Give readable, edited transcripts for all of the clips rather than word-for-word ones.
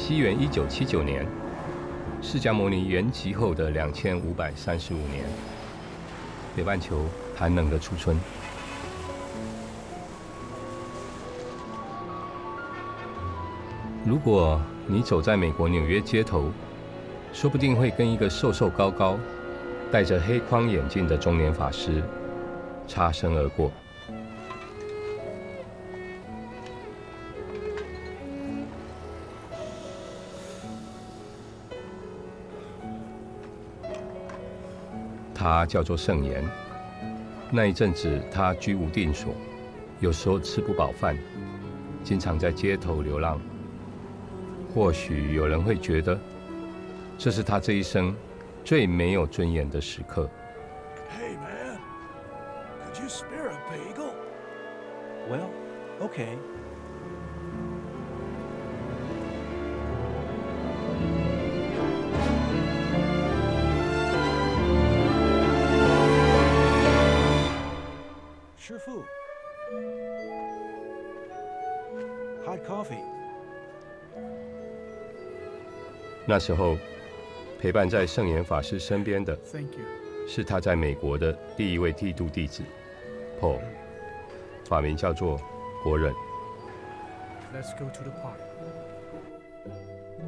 西元1979年，释迦牟尼圆寂后的2535年，北半球寒冷的初春。如果你走在美国纽约街头，说不定会跟一个瘦瘦高高、戴着黑框眼镜的中年法师擦身而过。他叫做圣严。那一阵子他居无定所，有时候吃不饱饭，经常在街头流浪。或许有人会觉得，这是他这一生最没有尊严的时刻。Hey man, could you spare a bagel? Well, okay. Shifu. Hot coffee. 那时候，陪伴在圣严法师身边的 Thank you. 是他在美国的第一位剃度弟子 Paul， 法名叫做国忍。Let's go to the park.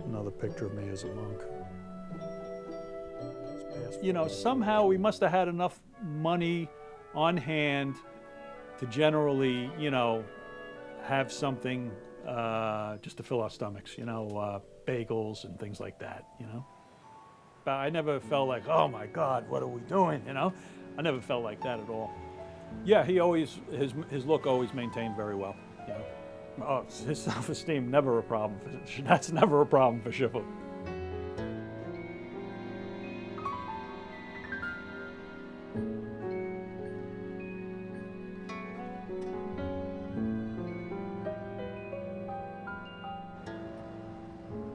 Another picture of me as a monk. You know, somehow we must have had enough money on hand to generally, you know, have something just to fill our stomachs, you know, bagels and things like that, you know. But I never felt like, oh my God, what are we doing, you know? I never felt like that at all. Yeah, he always, his look always maintained very well, you know. Oh, his self-esteem, never a problem. That's never a problem for Shifu. "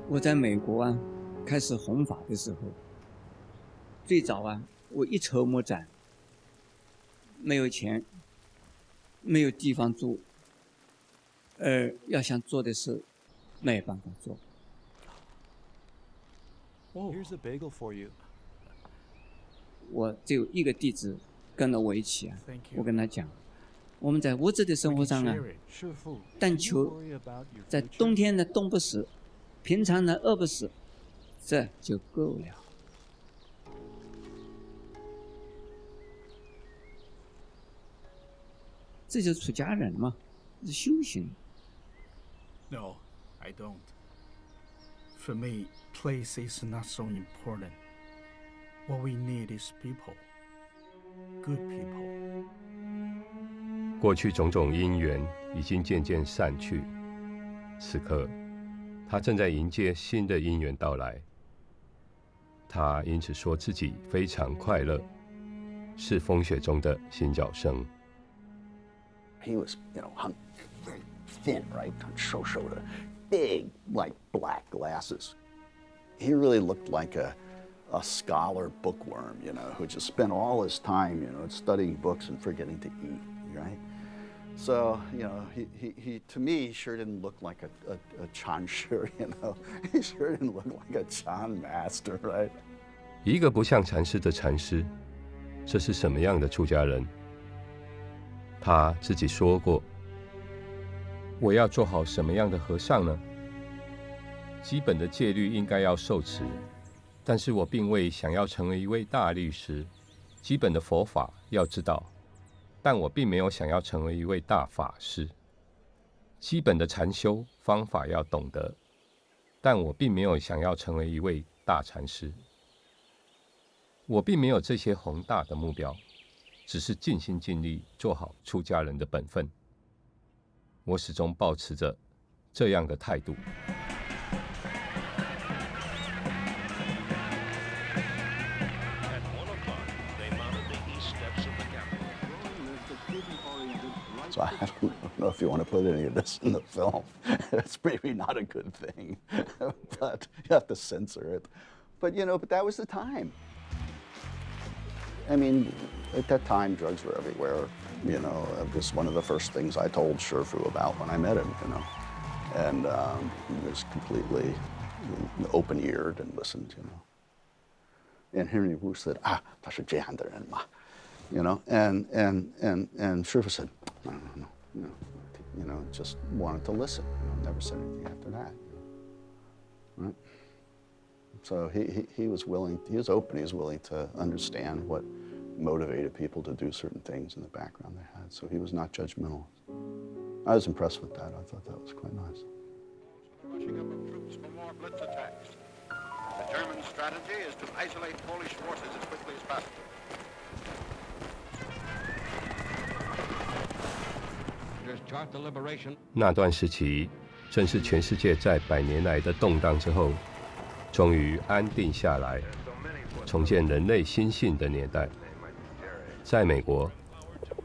我在美国啊，开始弘法的时候，最早啊，我一筹莫展，没有钱，没有地方住，要想做的事，没有办法做。Here's a bagel for you. 我只有一个弟子跟着我一起啊 Thank，you. 我跟他讲，我们在物质的生活上啊， Shifu, 但 don't 求 worry about your 在 future. 冬天呢冻不死，平常呢饿不死，这就够了。这就是出家人嘛，是修行。 No, I don't. For me, place is not so important. What we need is people. Good people. 过去种种因缘已经渐渐散去，此刻，他正在迎接新的因缘到来。他因此说自己非常快乐，是风雪中的行脚声。He was, you know, very thin, right? Shoulder, big, like black glasses. He really looked like a scholar bookworm, you know, who just spent all his time, you know, studying books and forgetting to eat, right? So, you know, he to me, he sure didn't look like a Chan Shi, you know. He sure didn't look like a Chan master, right? 一个不像禅师的禅师，这是什么样的出家人？他自己说过：“我要做好什么样的和尚呢？基本的戒律应该要受持，但是我并未想要成为一位大律师。基本的佛法要知道，但我并没有想要成为一位大法师。基本的禅修方法要懂得，但我并没有想要成为一位大禅师。我并没有这些宏大的目标。”只是尽心尽力做好出家人的本分，我始终保持着这样的态度。So I don't know if you want to put any of this in the film. It's maybe not a good thing, but you have to censor it. But you know, but that was the time. I mean, at that time, drugs were everywhere. You know, it was one of the first things I told Shifu about when I met him, you know. And he was completely, open-eared and listened, And Henry Wu said, 他是这样的人嘛, And Shifu said, no, just wanted to listen, never said anything after that, right? So he was willing, he was open, he was willing to understand what motivated people to do certain things in the background they had. So he was not judgmental. I was impressed with that. I thought that was quite nice. Rushing up of troops for more blitz attacks. The German strategy is to isolate Polish forces as quickly as possible. 那段时期，正是全世界在100年来的动荡之后，终于安定下来，重建人类心性的年代。在美国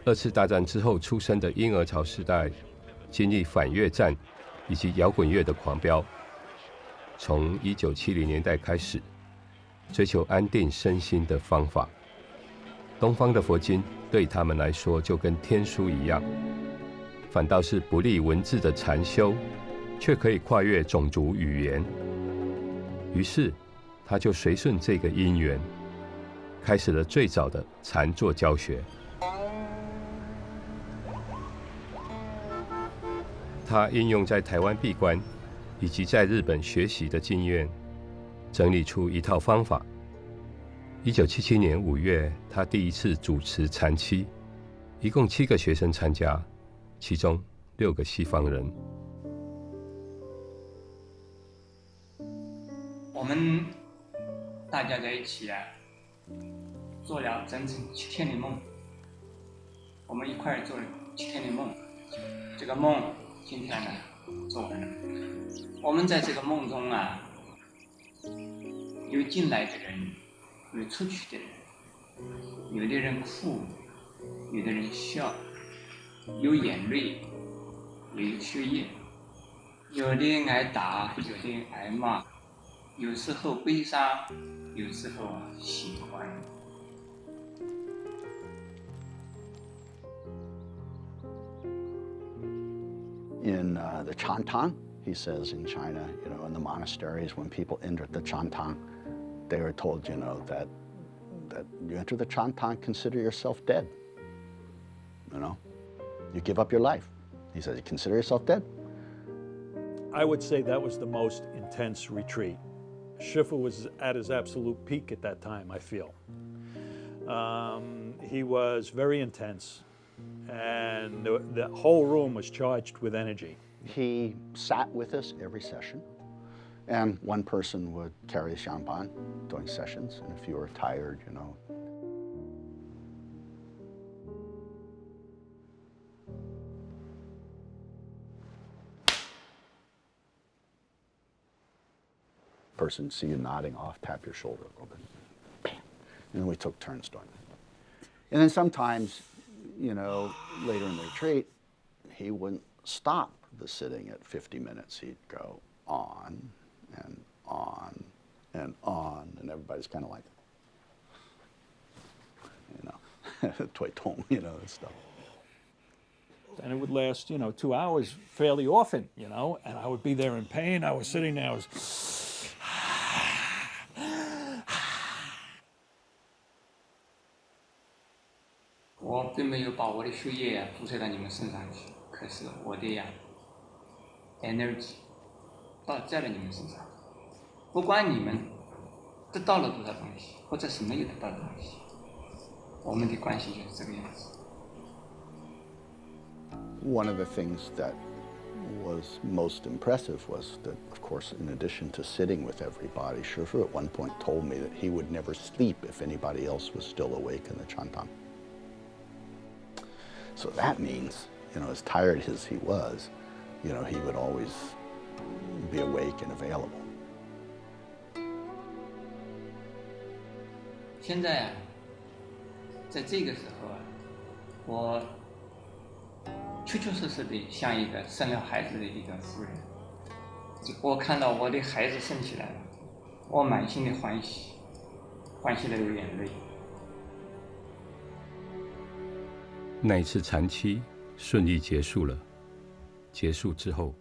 ，2次大战之后出生的婴儿潮时代，经历反越战以及摇滚乐的狂飙。从1970年代开始，追求安定身心的方法。东方的佛经对他们来说就跟天书一样，反倒是不立文字的禅修，却可以跨越种族语言。于是，他就随顺这个因缘，开始了最早的禅坐教学。他应用在台湾闭关以及在日本学习的经验，整理出一套方法。1977年5月，他第一次主持禅期，一共7个学生参加，其中6个西方人。我们大家在一起做了整整7天的梦，我们一块儿做了7天的梦，这个梦今天呢做完了。我们在这个梦中有进来的人，有出去的人，有的人哭，有的人笑，有眼泪，有血液，有的挨打，有的挨骂，有时候悲伤，有时候喜欢。In the Chantang, he says in China, in the monasteries, when people enter the Chantang, they are told, that you enter the Chantang, consider yourself dead. You give up your life. He says, you consider yourself dead. I would say that was the most intense retreat. Shifu was at his absolute peak at that time, I feel. He was very intense, and the whole room was charged with energy. He sat with us every session, and one person would carry Shangban during sessions, and if you were tired, person see you nodding off, tap your shoulder a little bit, bam, and then we took turns doing that. And then sometimes, later in the retreat, he wouldn't stop the sitting at 50 minutes. He'd go on and on and on, and everybody's kind of like, Tui Tong, and stuff. And it would last, 2 hours fairly often, and I would be there in pain. I was sitting there, I was... 我并没有把我的血液注射到你们身上去，可是我的energy 到在了你们身上。不管你们得到了多少东西，或者是没有得到的东西，我们的关系就是这个样子。One of the things that was most impressive was that, of course, in addition to sitting with everybody, Shifu at one point told me that he would never sleep if anybody else was still awake in the Chantang. So that means, as tired as he was, he would always be awake and available. 现在在这个时候我确确实实的像一个生了孩子的一个妇人。我看到我的孩子生起来了，我满心的欢喜，欢喜的流眼泪。那一次禅期顺利结束了。结束之后，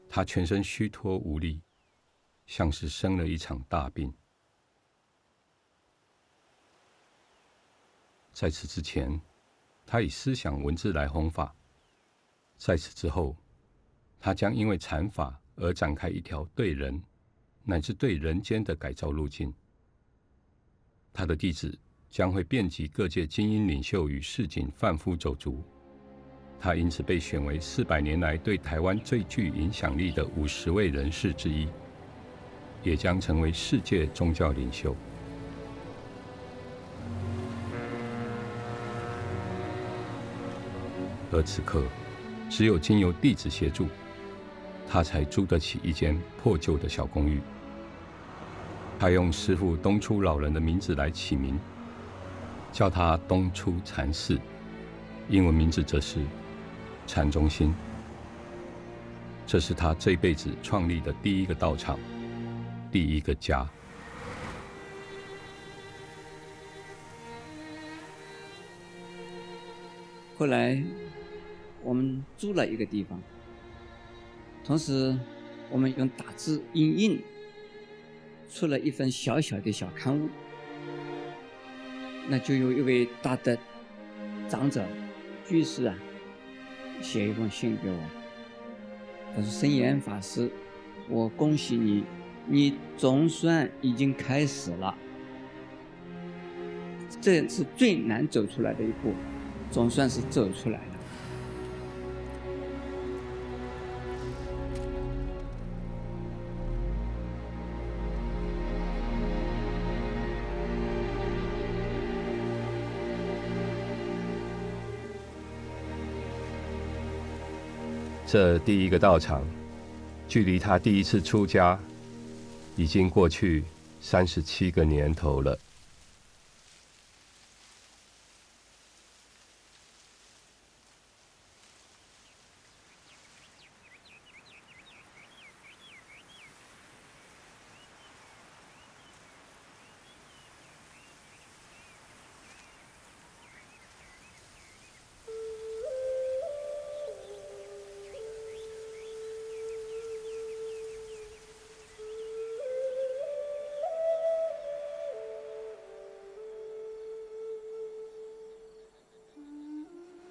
他全身虚脱无力，像是生了一场大病。在此之前，他以思想文字来弘法；在此之后，他将因为禅法而展开一条对人乃至对人间的改造路径。他的弟子将会遍及各界精英领袖与市井贩夫走卒。他因此被选为400年来对台湾最具影响力的50位人士之一，也将成为世界宗教领袖。而此刻，只有经由弟子协助，他才租得起一间破旧的小公寓。他用师父东初老人的名字来起名，叫他东初禅寺，英文名字则是禅中心。这是他这辈子创立的第一个道场，第一个家。后来我们租了一个地方，同时我们用打字印出了一份小小的小刊物。那就有一位大的长者居士啊，写一封信给我，他说：“圣严法师，我恭喜你，你总算已经开始了，这是最难走出来的一步，总算是走出来了。”这第一个道场，距离他第一次出家，已经过去37个年头了。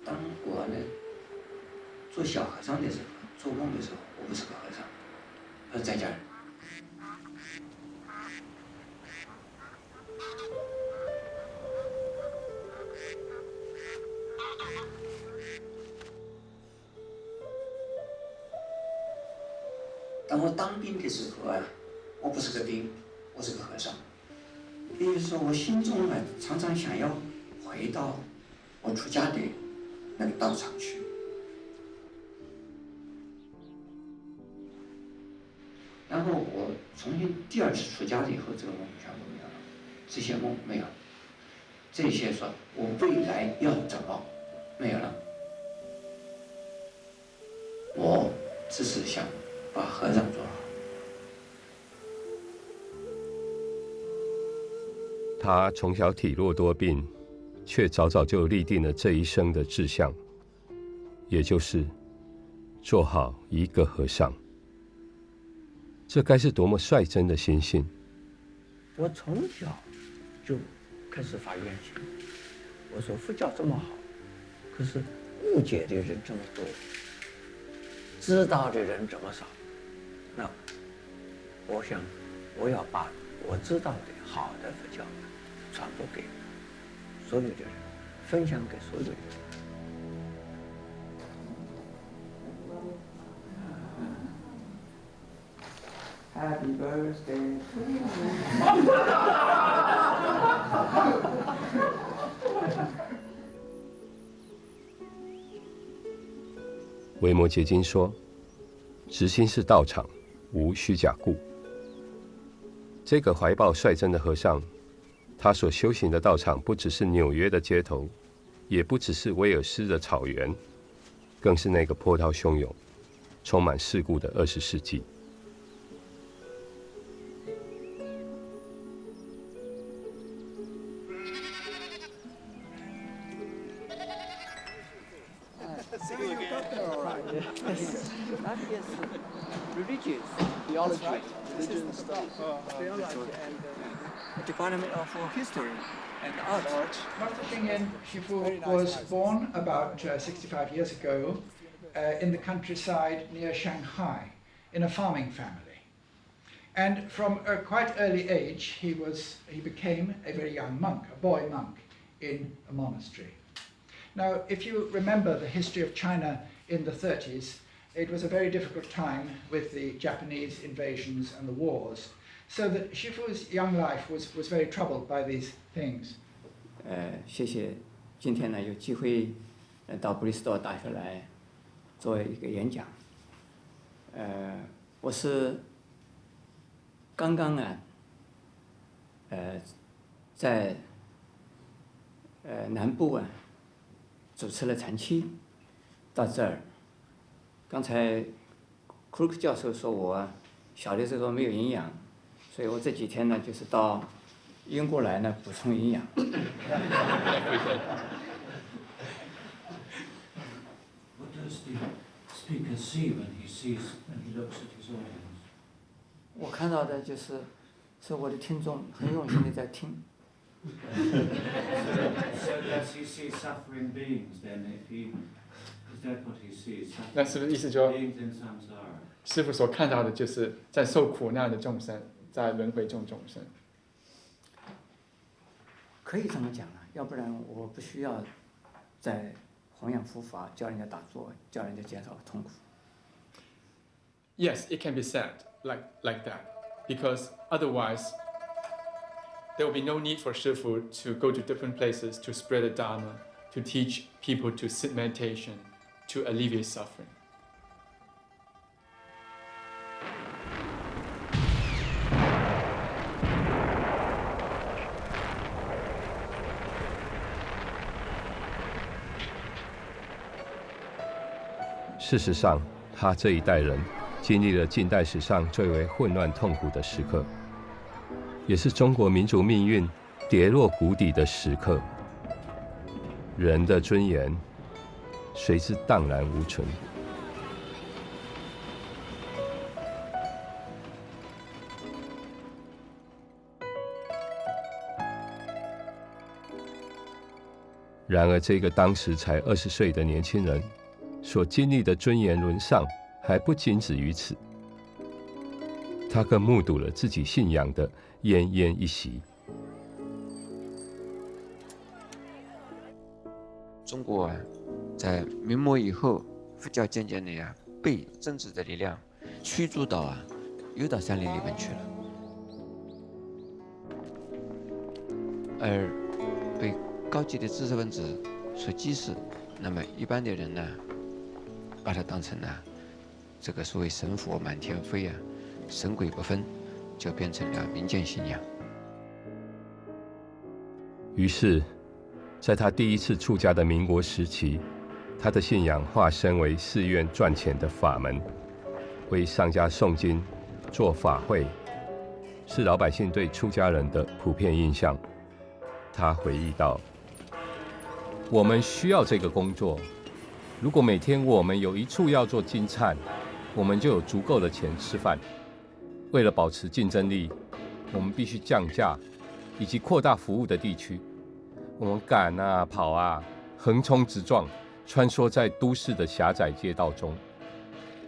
当我呢做小和尚的时候，做梦的时候，我不是个和尚，我是在家人。当我当兵的时候啊，我不是个兵，我是个和尚。也就是说，我心中啊常常想要回到我出家的那个道场去。然后我重新第二次出家了以后，这个梦全部没有了，这些梦没有了，这些说我未来要怎么没有了，我只是想把和尚做好。他从小体弱多病，却早早就立定了这一生的志向，也就是做好一个和尚。这该是多么率真的心性！我从小就开始发愿心，我说佛教这么好，可是误解的人这么多，知道的人这么少，那我想我要把我知道的好的佛教传播给所有的人，分享给所有的人。Happy birthday to you 。维摩诘经说：“直心是道场，无虚假故。”这个怀抱率真的和尚，他所修行的道场不只是纽约的街头，也不只是威尔斯的草原，更是那个波涛汹涌、充满事故的20世纪。Yes, that is religious theology, religion studies, theology, and Department of History and Art. Dr. Xingyan Shifu was born about 65 years ago in the countryside near Shanghai in a farming family. And from a quite early age, he became a very young monk, a boy monk in a monastery. Now, if you remember the history of China in the 30s, it was a very difficult time with the Japanese invasions and the wars. So that Shifu's young life was very troubled by these things. 谢谢，今天呢有机会到布里斯托大学来做一个演讲。我是刚刚在南部主持了禅期，到这儿。刚才库鲁克教授说我小的时候没有营养，所以我这几天呢就是到英国来呢补充营养。What does the speaker see when he looks at his audience? 我看到的就是我的听众很用心的在听。So does he see suffering beings then? Is that what he sees? 那是不是意思说， Beings in samsara. 师父所看到的就是在受苦难的众生，在轮回中众生？可以这么讲啊，要不然我不需要在弘扬佛法，教人家打坐，教人家减少痛苦。Yes, it can be said like that, because otherwise there will be no need for Shifu to go to different places to spread the Dharma, to teach people to sit meditation, to alleviate suffering. “事实上，他这一代人经历了近代史上最为混乱痛苦的时刻，也是中国民族命运跌落谷底的时刻。人的尊严随之荡然无存。然而，这个当时才20岁的年轻人所经历的尊严沦丧，还不仅止于此。他更目睹了自己信仰的奄奄一息。中国在明末以后，佛教渐渐的被政治的力量驱逐到又到山林里面去了，而被高级的知识分子所击死。那么一般的人呢，把它当成这个所谓神佛满天飞神鬼不分，就变成了民间信仰。于是，在他第一次出家的民国时期，他的信仰化身为寺院赚钱的法门，为上家诵经、做法会，是老百姓对出家人的普遍印象。他回忆道：“我们需要这个工作。如果每天我们有一处要做金忏，我们就有足够的钱吃饭。为了保持竞争力，我们必须降价，以及扩大服务的地区。我们赶跑横冲直撞，穿梭在都市的狭窄街道中，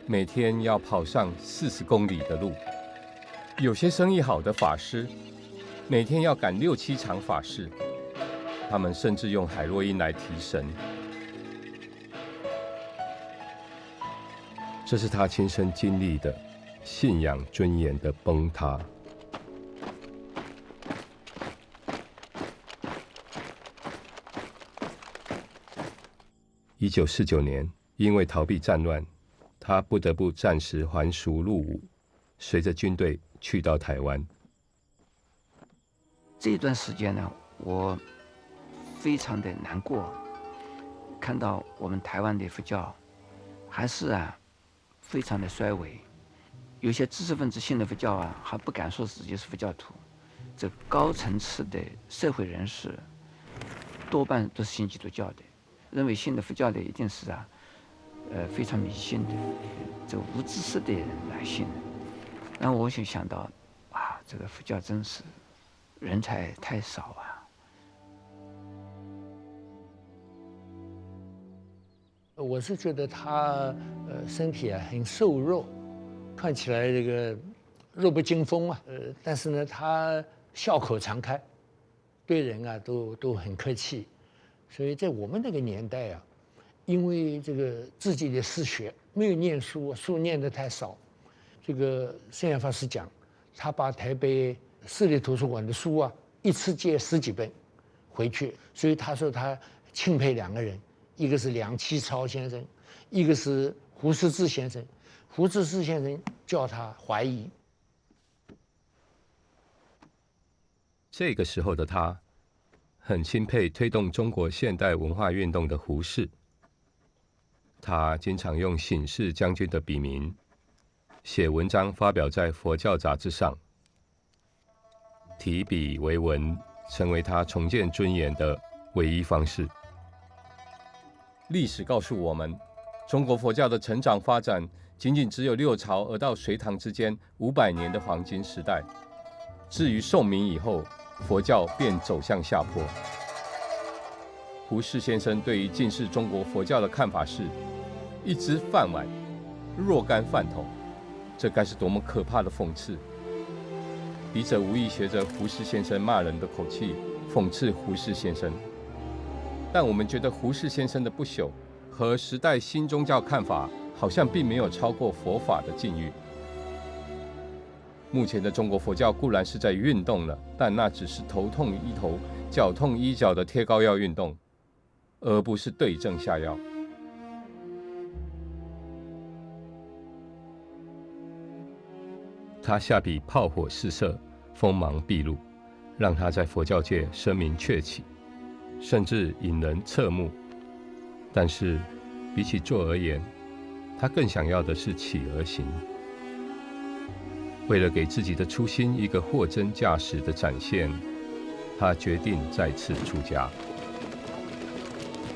每天要跑上40公里的路。有些生意好的法师，每天要赶6、7场法事，他们甚至用海洛因来提神。”这是他亲身经历的信仰尊严的崩塌。1949年，因为逃避战乱，他不得不暂时还俗入伍，随着军队去到台湾。这段时间呢，我非常的难过，看到我们台湾的佛教还是非常的衰微，有些知识分子信的佛教还不敢说自己是佛教徒，这高层次的社会人士多半都是信基督教的，认为信的佛教的一定是非常迷信的，这无知识的人来信的。那我就想到，啊，这个佛教真是人才太少啊。我是觉得他身体啊很瘦弱，看起来这个弱不禁风啊，但是呢他笑口常开，对人啊都很客气，所以在我们那个年代啊，因为这个自己的私学没有念书，书念得太少，这个圣严法师讲，他把台北市立图书馆的书啊一次借10几本回去，所以他说他钦佩2个人。一个是梁启超先生，一个是胡适之先生。胡适之先生叫他怀疑。这个时候的他，很钦佩推动中国现代文化运动的胡适。他经常用醒世将军的笔名，写文章发表在佛教杂志上，提笔为文，成为他重建尊严的唯一方式。历史告诉我们，中国佛教的成长发展仅仅只有6朝而到隋唐之间500年的黄金时代。至于宋明以后，佛教便走向下坡。胡适先生对于近世中国佛教的看法是：一只饭碗，若干饭桶。这该是多么可怕的讽刺！笔者无意学着胡适先生骂人的口气讽刺胡适先生。但我们觉得胡适先生的不朽和时代新宗教看法好像并没有超过佛法的境遇。目前的中国佛教固然是在运动了，但那只是头痛医头、脚痛医脚的贴膏药运动，而不是对症下药。他下笔炮火四射，锋芒毕露，让他在佛教界声名鹊起，甚至引人侧目。但是比起做而言，他更想要的是起而行。为了给自己的初心一个货真价实的展现，他决定再次出家。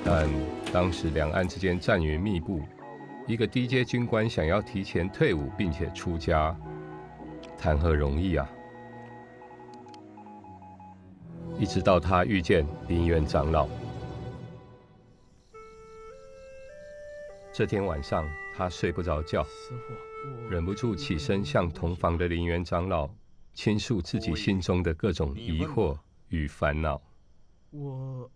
但当时两岸之间战云密布，一个低阶军官想要提前退伍并且出家，谈何容易啊！一直到他遇见林元长老。这天晚上，他睡不着觉，忍不住起身向同房的林元长老倾诉自己心中的各种疑惑与烦恼。我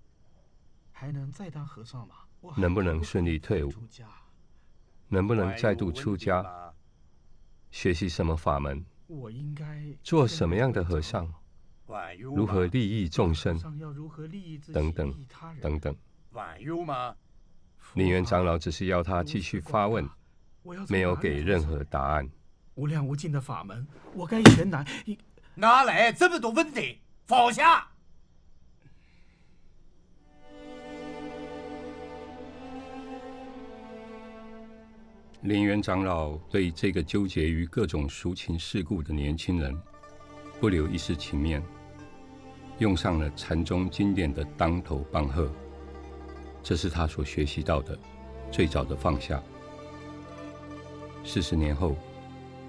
还能再当和尚吗？能不能顺利退伍？能不能再度出家？学习什么法门？我应该做什么样的和尚？如何利益众生？等等等等。晚忧吗？林元长老只是要他继续发问，没有给任何答案。无量无尽的法门，我该选哪来这么多问题？放下！林元长老对这个纠结于各种俗情世故的年轻人，不留一丝情面，用上了禅宗经典的当头棒喝。这是他所学习到的最早的放下。40年后，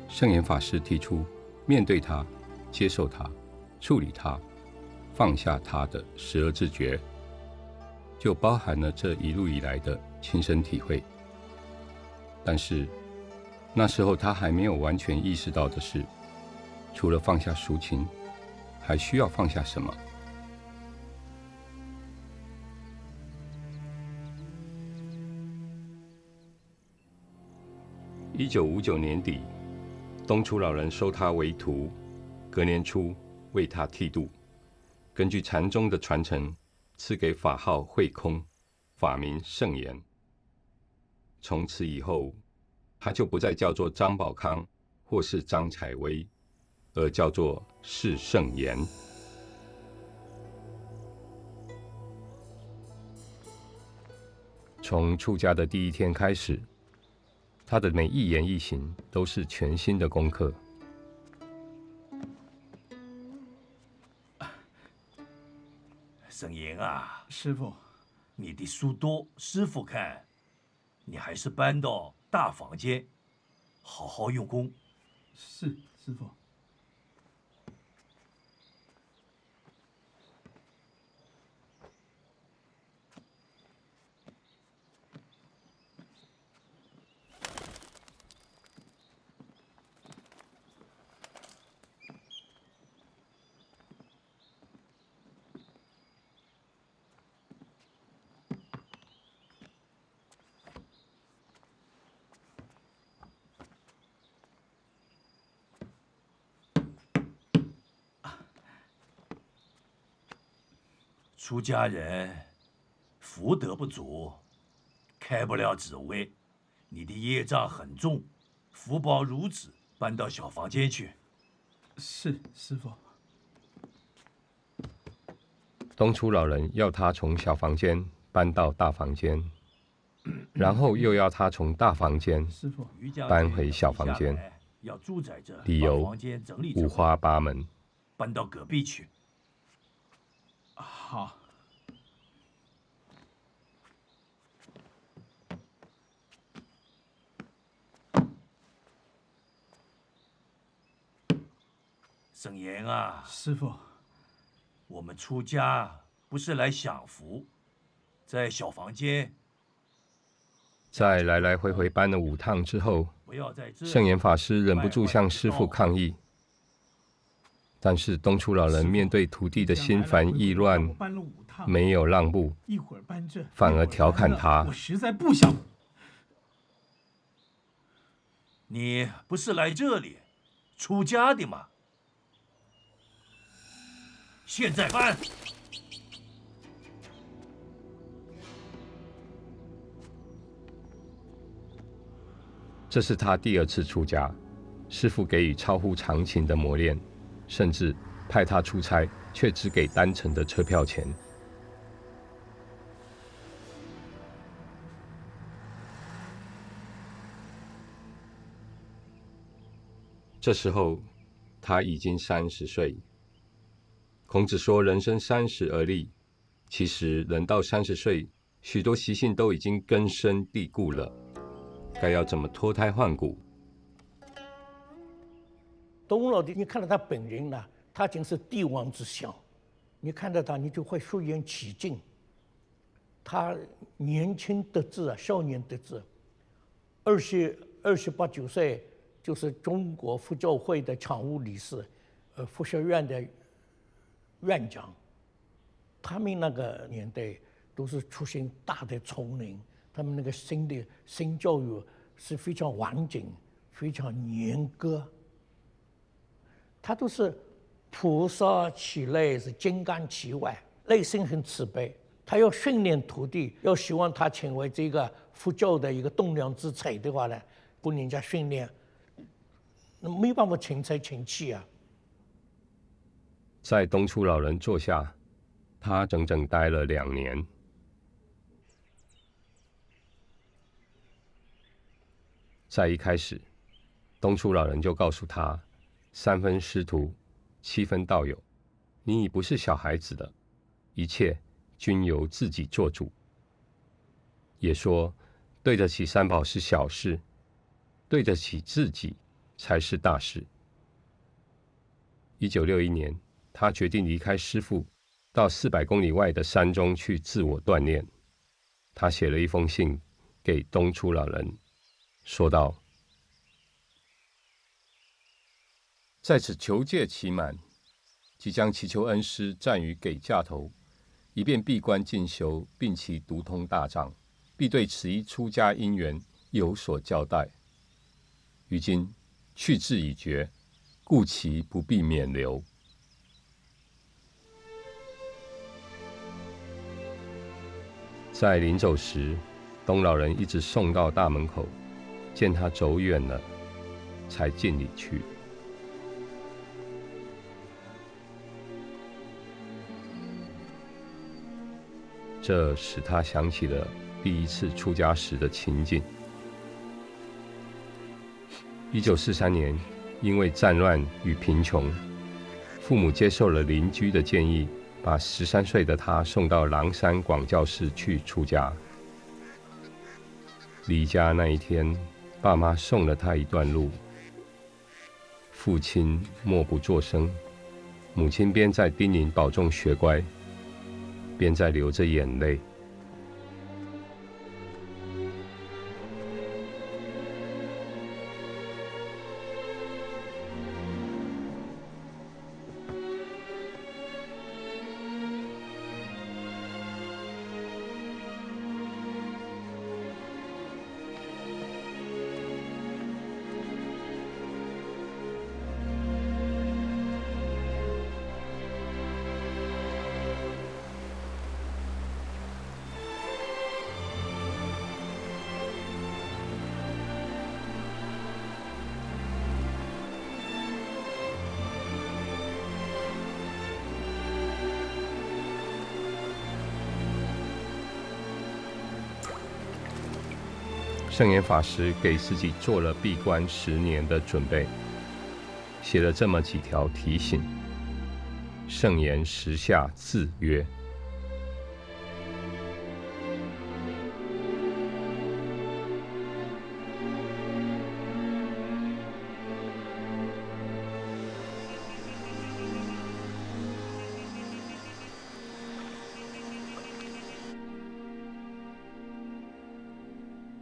圣严法师提出面对他、接受他、处理他、放下他的12字诀，就包含了这一路以来的亲身体会。但是那时候他还没有完全意识到的是，除了放下俗情，还需要放下什么。1959年底，东楚老人收他为徒，隔年初为他剃度，根据禅宗的传承，赐给法号慧空，法名圣严。从此以后，他就不再叫做张宝康或是张采薇，而叫做释圣严。从出家的第一天开始，他的每一言一行都是全新的功课。圣严啊，师父，你的书多，师父看。你还是搬到大房间，好好用功。是，师傅。出家人福德不足，开不了智慧。你的业障很重，福报如此，搬到小房间去。是，师傅。东初老人要他从小房间搬到大房间，然后又要他从大房间搬回小房间，要住在这，理由把房间整理整理五花八门。搬到隔壁去。好。圣严啊，师傅，我们出家不是来享福，在小房间。在来来回回搬了5趟之后，不要在这圣严法师忍不住向师父抗议。但是东初老人面对徒弟的心烦意乱，没有让步，一会儿搬这，反而调侃他。我实在不想。你不是来这里出家的吗？现在搬。这是他第2次出家，师父给予超乎常情的磨练，甚至派他出差，却只给单程的车票钱。这时候，他已经30岁。孔子说：“人生30而立。”其实，人到30岁，许多习性都已经根深蒂固了，该要怎么脱胎换骨？东老弟，你看到他本人呢，他竟是帝王之相，你看到他，你就会肃然起敬。他年轻得志啊，少年得志，28、9岁就是中国佛教会的常务理事，佛学院的院长。他们那个年代都是出身大的丛林，他们那个新教育是非常完整、非常严格。他都是菩萨其内，是金刚其外，内心很慈悲。他要训练徒弟，要希望他成为这个佛教的一个栋梁之才的话呢，不人家训练，那没办法成才成器啊。在东初老人座下，他整整待了2年。在一开始，东初老人就告诉他：3分师徒，7分道友，你已不是小孩子了，一切均由自己做主。也说，对得起三宝是小事，对得起自己才是大事。1961年，他决定离开师父，到400公里外的山中去自我锻炼。他写了一封信给东初老人，说道：在此求戒期满，即将祈求恩师暂于给架头，以便闭关进修，并其读通大藏，必对此一出家因缘有所交代。于今去志已决，故其不必免留。在临走时，东老人一直送到大门口，见他走远了，才尽礼去。这使他想起了第1次出家时的情景。1943年，因为战乱与贫穷，父母接受了邻居的建议，把13岁的他送到狼山广教寺去出家。离家那一天，爸妈送了他一段路，父亲默不作声，母亲边在叮咛保重学乖，边在流着眼泪。圣严法师给自己做了闭关10年的准备，写了这么几条提醒。圣严时下自曰：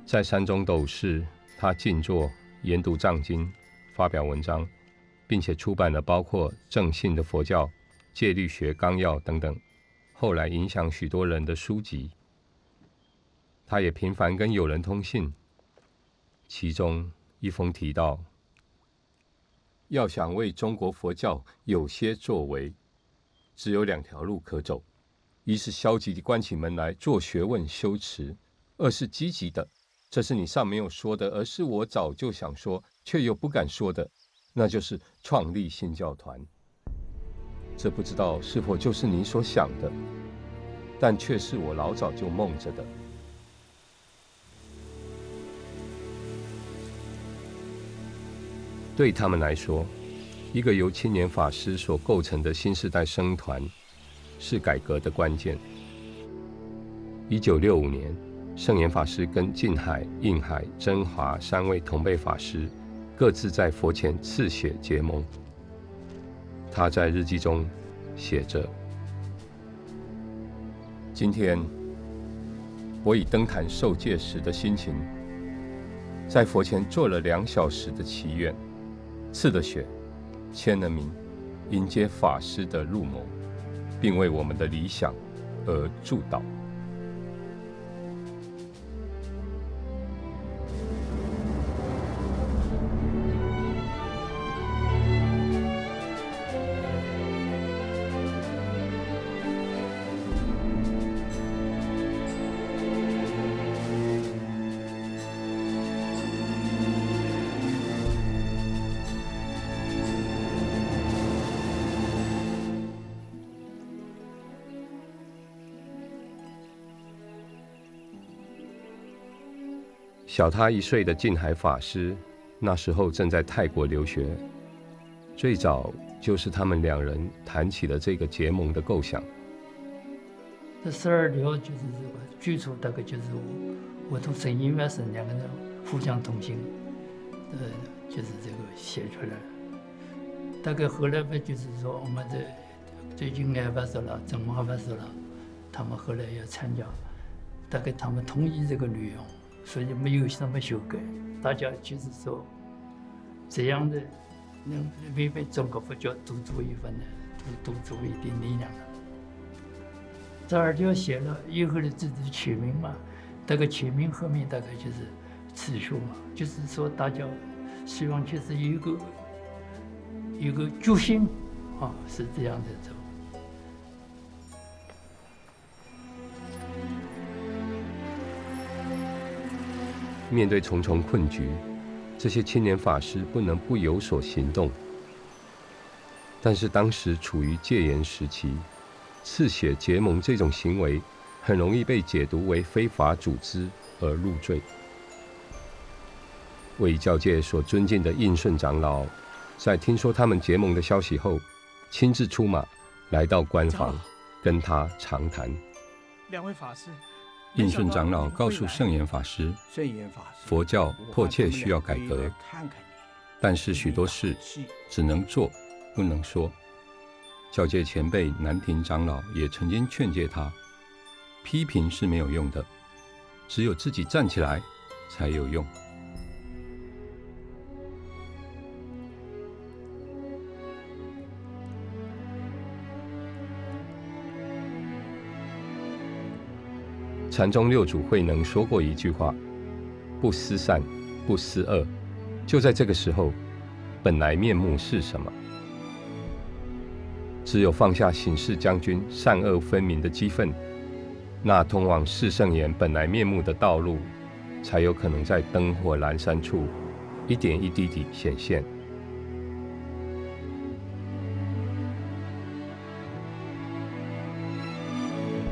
在山中斗室，他静坐研读藏经，发表文章，并且出版了包括正信的佛教、戒律学纲要等等，后来影响许多人的书籍。他也频繁跟友人通信，其中一封提到，要想为中国佛教有些作为，只有2条路可走：一是消极地关起门来做学问修持，二是积极的，这是你尚没有说的，而是我早就想说却又不敢说的，那就是创立新教团。这不知道是否就是你所想的，但却是我老早就梦着的。对他们来说，一个由青年法师所构成的新世代僧团是改革的关键。1965年，圣严法师跟净海、印海、真华3位同辈法师各自在佛前刺血结盟。他在日记中写着：今天我以登坛受戒时的心情，在佛前做了2小时的祈愿，刺了血，签了名，迎接法师的入谋，并为我们的理想而祝祷。小他1岁的净海法师，那时候正在泰国留学。最早就是他们2人谈起了这个结盟的构想。这12条就是这个最初大概就是我同圣严法师2个人互相同心，就是这个写出来了。大概后来吧，就是说我们的最近严法师了、真华法师了，他们后来要参加，大概他们同意这个内容。所以没有什么修改，大家就是说，这样的能为中国佛教多做一份的，多做一点力量了。12条写了以后的自己取名嘛，这个取名后面大概就是次数嘛，就是说大家希望就是有一个决心啊，是这样的走。面对重重困局，这些青年法师不能不有所行动。但是当时处于戒严时期，刺血结盟这种行为很容易被解读为非法组织而入罪。为教界所尊敬的印顺长老，在听说他们结盟的消息后，亲自出马来到官房，跟他长谈。2位法师，应顺长老告诉圣严法师，佛教迫切需要改革，但是许多事只能做，不能说。教界前辈南亭长老也曾经劝诫他，批评是没有用的，只有自己站起来才有用。禅宗六祖慧能说过一句话：不思善，不思恶。就在这个时候，本来面目是什么？只有放下醒世将军善恶分明的激愤，那通往四圣眼本来面目的道路，才有可能在灯火阑珊处一点一滴地显现。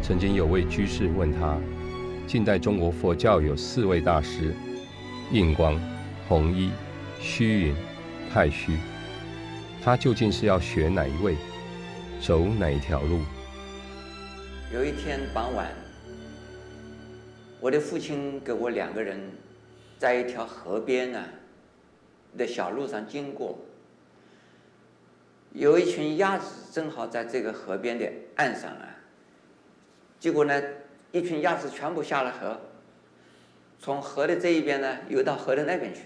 曾经有位居士问他，近代中国佛教有4位大师：印光、弘一、虚云、太虚。他究竟是要学哪一位，走哪一条路？有一天傍晚，我的父亲跟我2个人在一条河边的小路上经过，有一群鸭子正好在这个河边的岸上结果呢，一群鸭子全部下了河，从河的这一边呢游到河的那边去。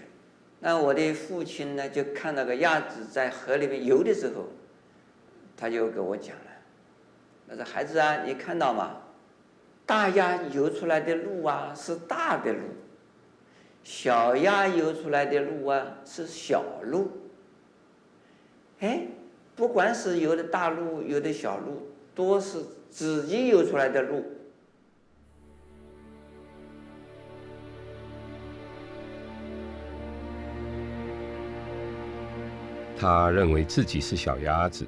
那我的父亲呢就看那个鸭子在河里面游的时候，他就给我讲了，他说：“孩子啊，你看到吗？大鸭游出来的路是大的路，小鸭游出来的路是小路。不管是游的大路，游的小路，都是自己游出来的路。”他认为自己是小鸭子，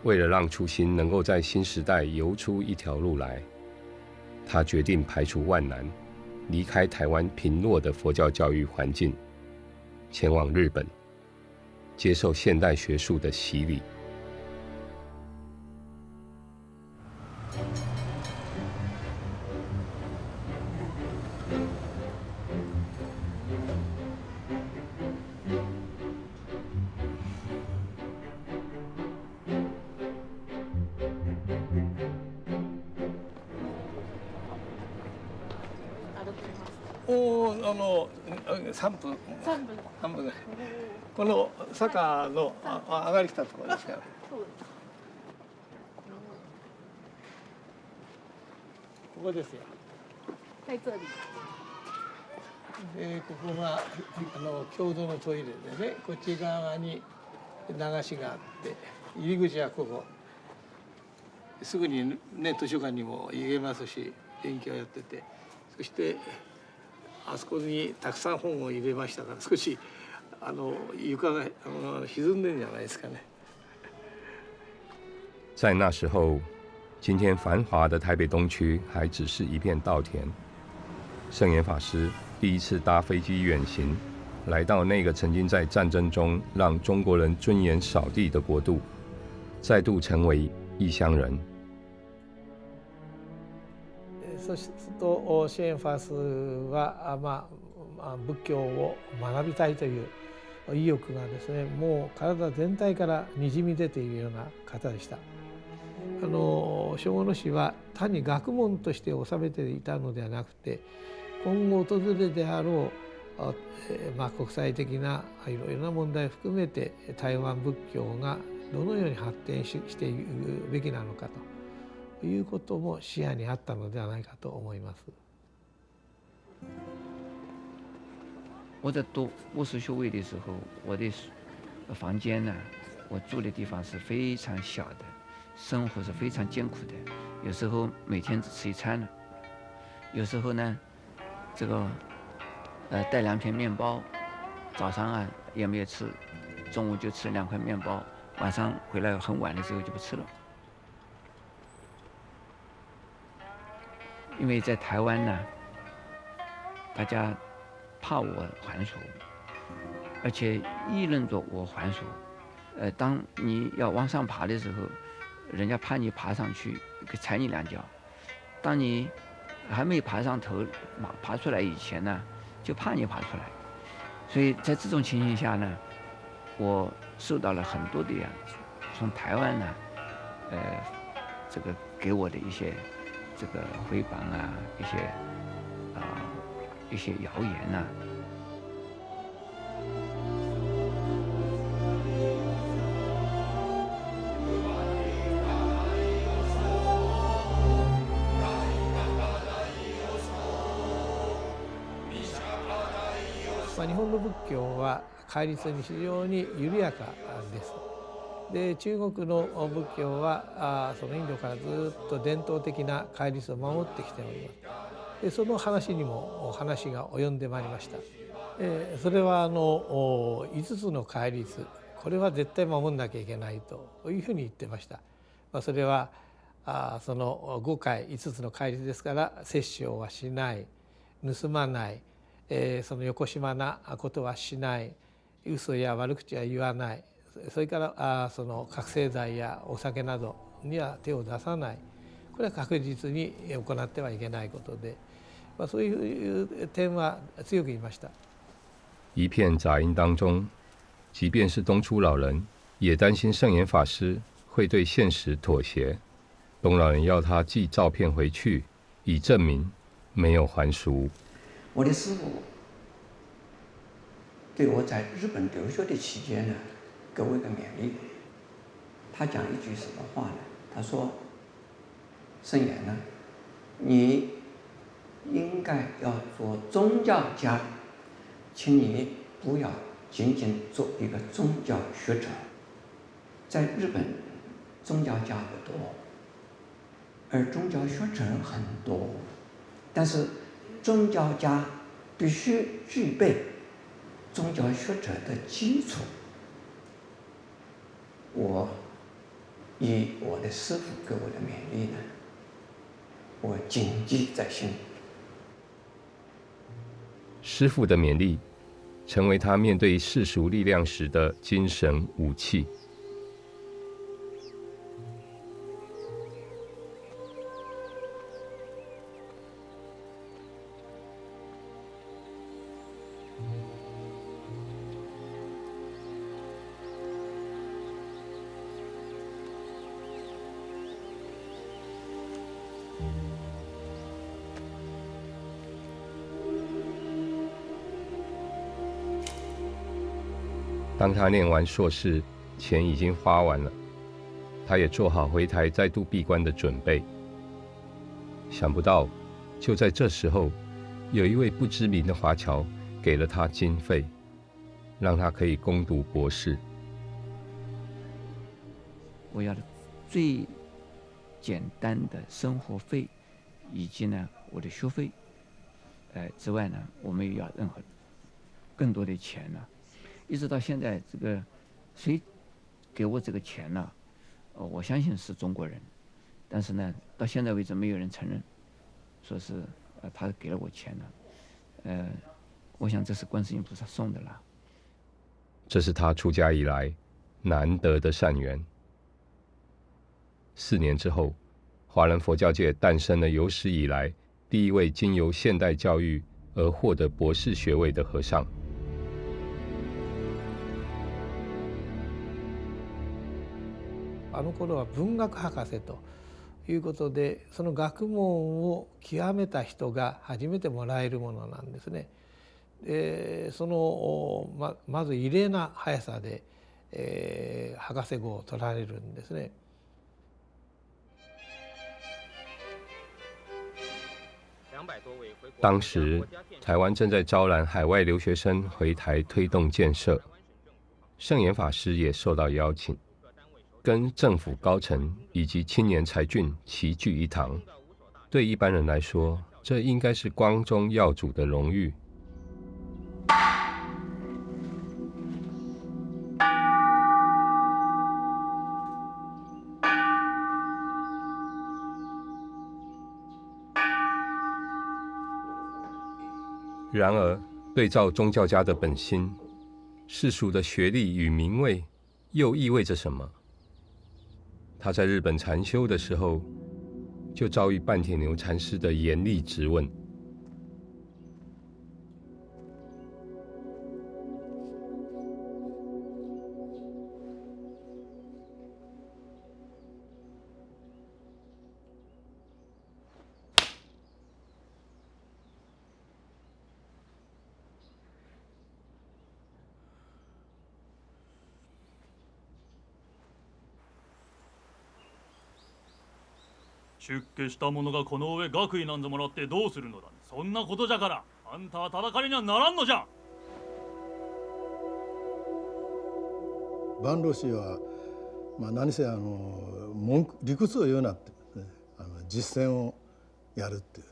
为了让初心能够在新时代游出一条路来，他决定排除万难，离开台湾贫弱的佛教教育环境，前往日本，接受现代学术的洗礼。3分この坂の上がりきたところですから。ここですよ。在这里。でここが共同のトイレでね、こっち側に流しがあって、入り口はここ。すぐにね図書館にも行けますし、勉強やってて、そしてあそこにたくさん本を入れましたから、少し床が沈んでるんじゃないですかね。在那时候，今天繁华的台北东区还只是一片稻田。圣严法师第一次搭飞机远行，来到那个曾经在战争中让中国人尊严扫地的国度，再度成为异鄉人。そうすると聖嚴法師は、仏教を学びたいという意欲がですね、もう体全体からにじみ出ているような方でした。聖護の師は単に学問として収めていたのではなくて、今後訪れるであろう、国際的ないろいろな問題を含めて台湾仏教がどのように発展していくべきなのかということも視野にあったのではないかと思います。我在读悟师学位的时候，我的房间呢，我住的地方是非常小的，生活是非常艰苦的，有时候每天只吃一餐了，有时候呢，这个带2片面包，早上也没有吃，中午就吃2块面包，晚上回来很晚的时候就不吃了。因为在台湾呢，大家怕我还俗，而且议论着我还俗。当你要往上爬的时候，人家怕你爬上去，踩你2脚；当你还没爬上头，爬出来以前呢，就怕你爬出来。所以在这种情形下呢，我受到了很多的从台湾呢，这个给我的一些这个回谤啊，一些谣言呐。日本の仏教は戒律に非常に緩やかです。で、中国の仏教はそのインドからずっと伝統的な戒律を守ってきております。で、その話にも話が及んでまいりました。それは5つの戒律、これは絶対守んなきゃいけないというふうに言ってました。それはその5戒5つの戒律ですから、殺生はしない、盗まない、そのよこしまなことはしない、嘘や悪口は言わない、それからその覚醒剤やお酒などには手を出さない、これは確実に行ってはいけないことで、そういう点は強く言いました。一片杂音当中，即便是东初老人，也担心圣严法师会对现实妥协。东老人要他寄照片回去，以证明没有还俗。我的师父对我在日本留学的期间呢，给我一个勉励。他讲一句什么话呢？他说：“圣严呢，你应该要做宗教家，请你不要仅仅做一个宗教学者。在日本，宗教家不多，而宗教学者很多，但是宗教家必须具备宗教学者的基础。”我以我的师父给我的勉励呢，我谨记在心。师父的勉励，成为他面对世俗力量时的精神武器。当他念完硕士，钱已经花完了，他也做好回台再度闭关的准备。想不到，就在这时候，有一位不知名的华侨给了他经费，让他可以攻读博士。我要的最简单的生活费，以及呢我的学费，之外呢，我没有要任何更多的钱呢。一直到现在，这个谁给我这个钱呢？我相信是中国人，但是呢，到现在为止没有人承认，说是他给了我钱了。我想这是观世音菩萨送的啦。这是他出家以来难得的善缘。4年之后，华人佛教界诞生了有史以来第一位经由现代教育而获得博士学位的和尚。あの頃は文学博士ということで、その学問を極めた人が初めてもらえるものなんですね。その まず異例な速さで、博士号を取られるんですね。当时，台湾正在招揽海外留学生回台推动建设，圣严法师也受到邀请。跟政府高层以及青年才俊齐聚一堂，对一般人来说，这应该是光宗耀祖的荣誉。然而，对照宗教家的本心，世俗的学历与名位又意味着什么？他在日本禅修的时候，就遭遇半铁牛禅师的严厉质问。出家した者がこの上学位なんぞもらってどうするのだ。そんなことじゃからあんたは叩かれにはならんのじゃ。万老師は、何せ理屈を言うなって、ね、実践をやるっていう、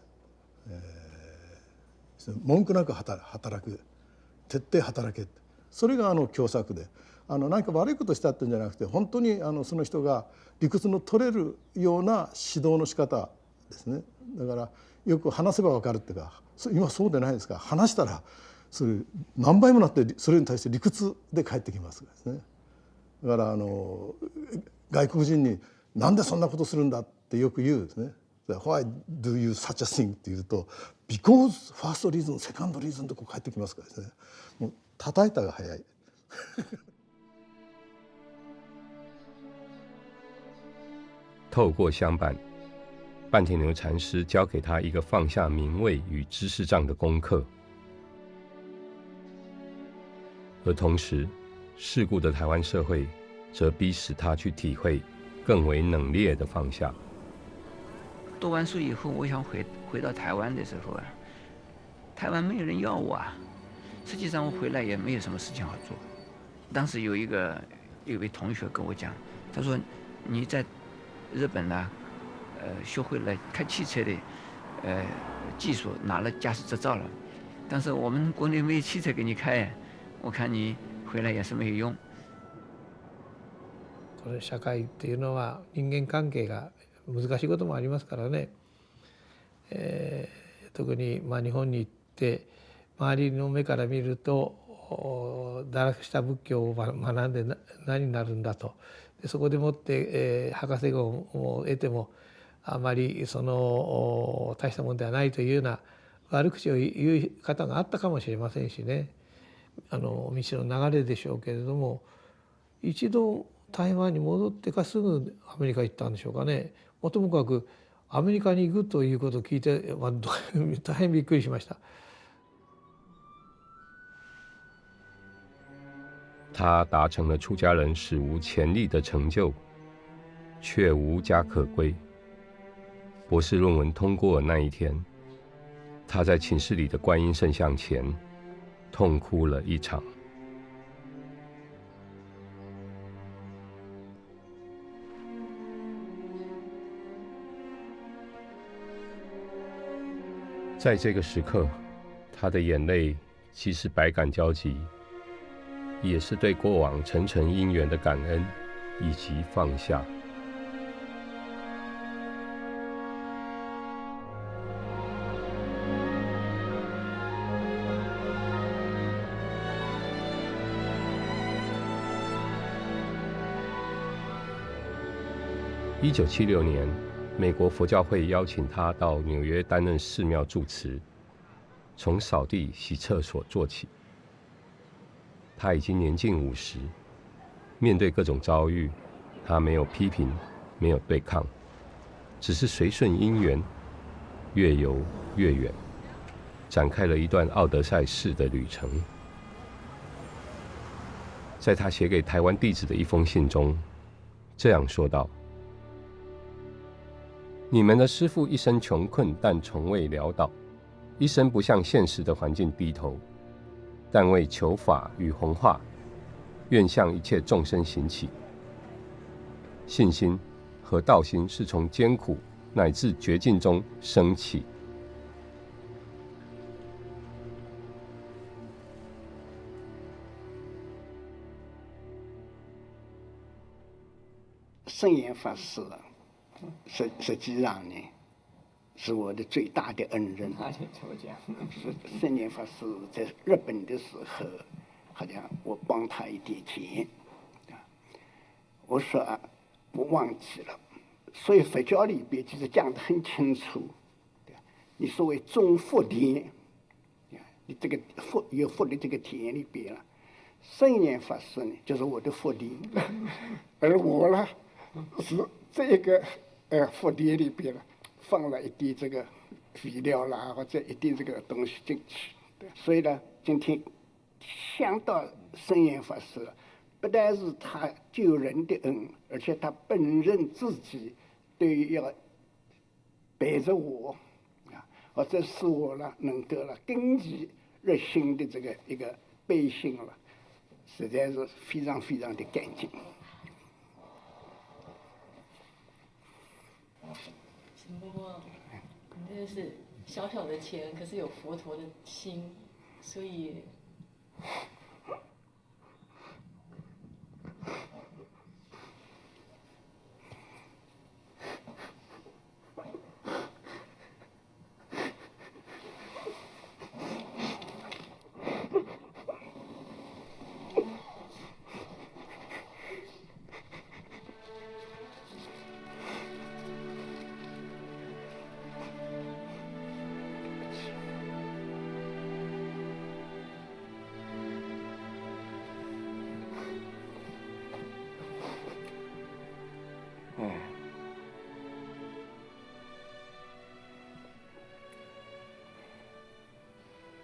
文句なく働く、徹底働けって、それが教策で、何か悪いことしたってんじゃなくて、本当にその人が理屈の取れるような指導の仕方ですね。だからよく話せば分かるっていうか、今そうでないですか。話したらそれ何倍もなってそれに対して理屈で返ってきますですね。だから外国人に「なんでそんなことするんだ」ってよく言うですね。Why do you such a thing? って言うと Because first reason, second reason ってこう返ってきますからですね。もう叩いたが早い。透过相伴，半铁牛禅师教给他一个放下名位与知识障的功课，而同时，世故的台湾社会则逼使他去体会更为冷冽的放下。读完书以后，我想回到台湾的时候啊，台湾没有人要我啊。实际上我回来也没有什么事情好做。当时有位同学跟我讲，他说你在日本呢，学会了开汽车的技术，拿了驾驶执照了，但是我们国内没有汽车给你开，我看你回来也是没有用。これ社会っていうのは人間関係が難しいこともありますからね、特に日本に行って周りの目から見ると堕落した仏教を学んで何になるんだと。でそこでもって、博士号を得てもあまり大したものではないというような悪口を言う方があったかもしれませんしね、道の流れでしょうけれども、一度台湾に戻ってからすぐアメリカ行ったんでしょうかね。ともかくアメリカに行くということを聞いて、大変びっくりしました。他达成了出家人史无前例的成就，却无家可归。博士论文通过那一天，他在寝室里的观音圣像前痛哭了一场。在这个时刻，他的眼泪既是百感交集，也是对过往层层因缘的感恩以及放下。1976年，美国佛教会邀请他到纽约担任寺庙住持，从扫地、洗厕所做起。他已经年近50，面对各种遭遇，他没有批评，没有对抗，只是随顺因缘，越游越远，展开了一段奥德赛式的旅程。在他写给台湾弟子的一封信中，这样说道：你们的师父一生穷困，但从未潦倒；一生不向现实的环境低头，但为求法与弘化，愿向一切众生行起。信心和道心是从艰苦乃至绝境中升起。圣严法师实际上呢，是我的最大的恩人。怎么讲？圣严法师在日本的时候，好像我帮他一点钱，我说不忘记了。所以佛教里边其实讲得很清楚，你所谓种福田，你这个福有福的这个田里边了，圣严法师呢就是我的福田，而我呢是这个福田里边了放了一点这个肥料啦，或者一点这个东西进去，所以呢，今天想到圣严法师，不但是他救人的恩，而且他本人自己对于要陪着我或者使我了能够了根基热心的这个一个悲心了，实在是非常非常的感激。陈伯伯，你这是小小的钱，可是有佛陀的心，所以。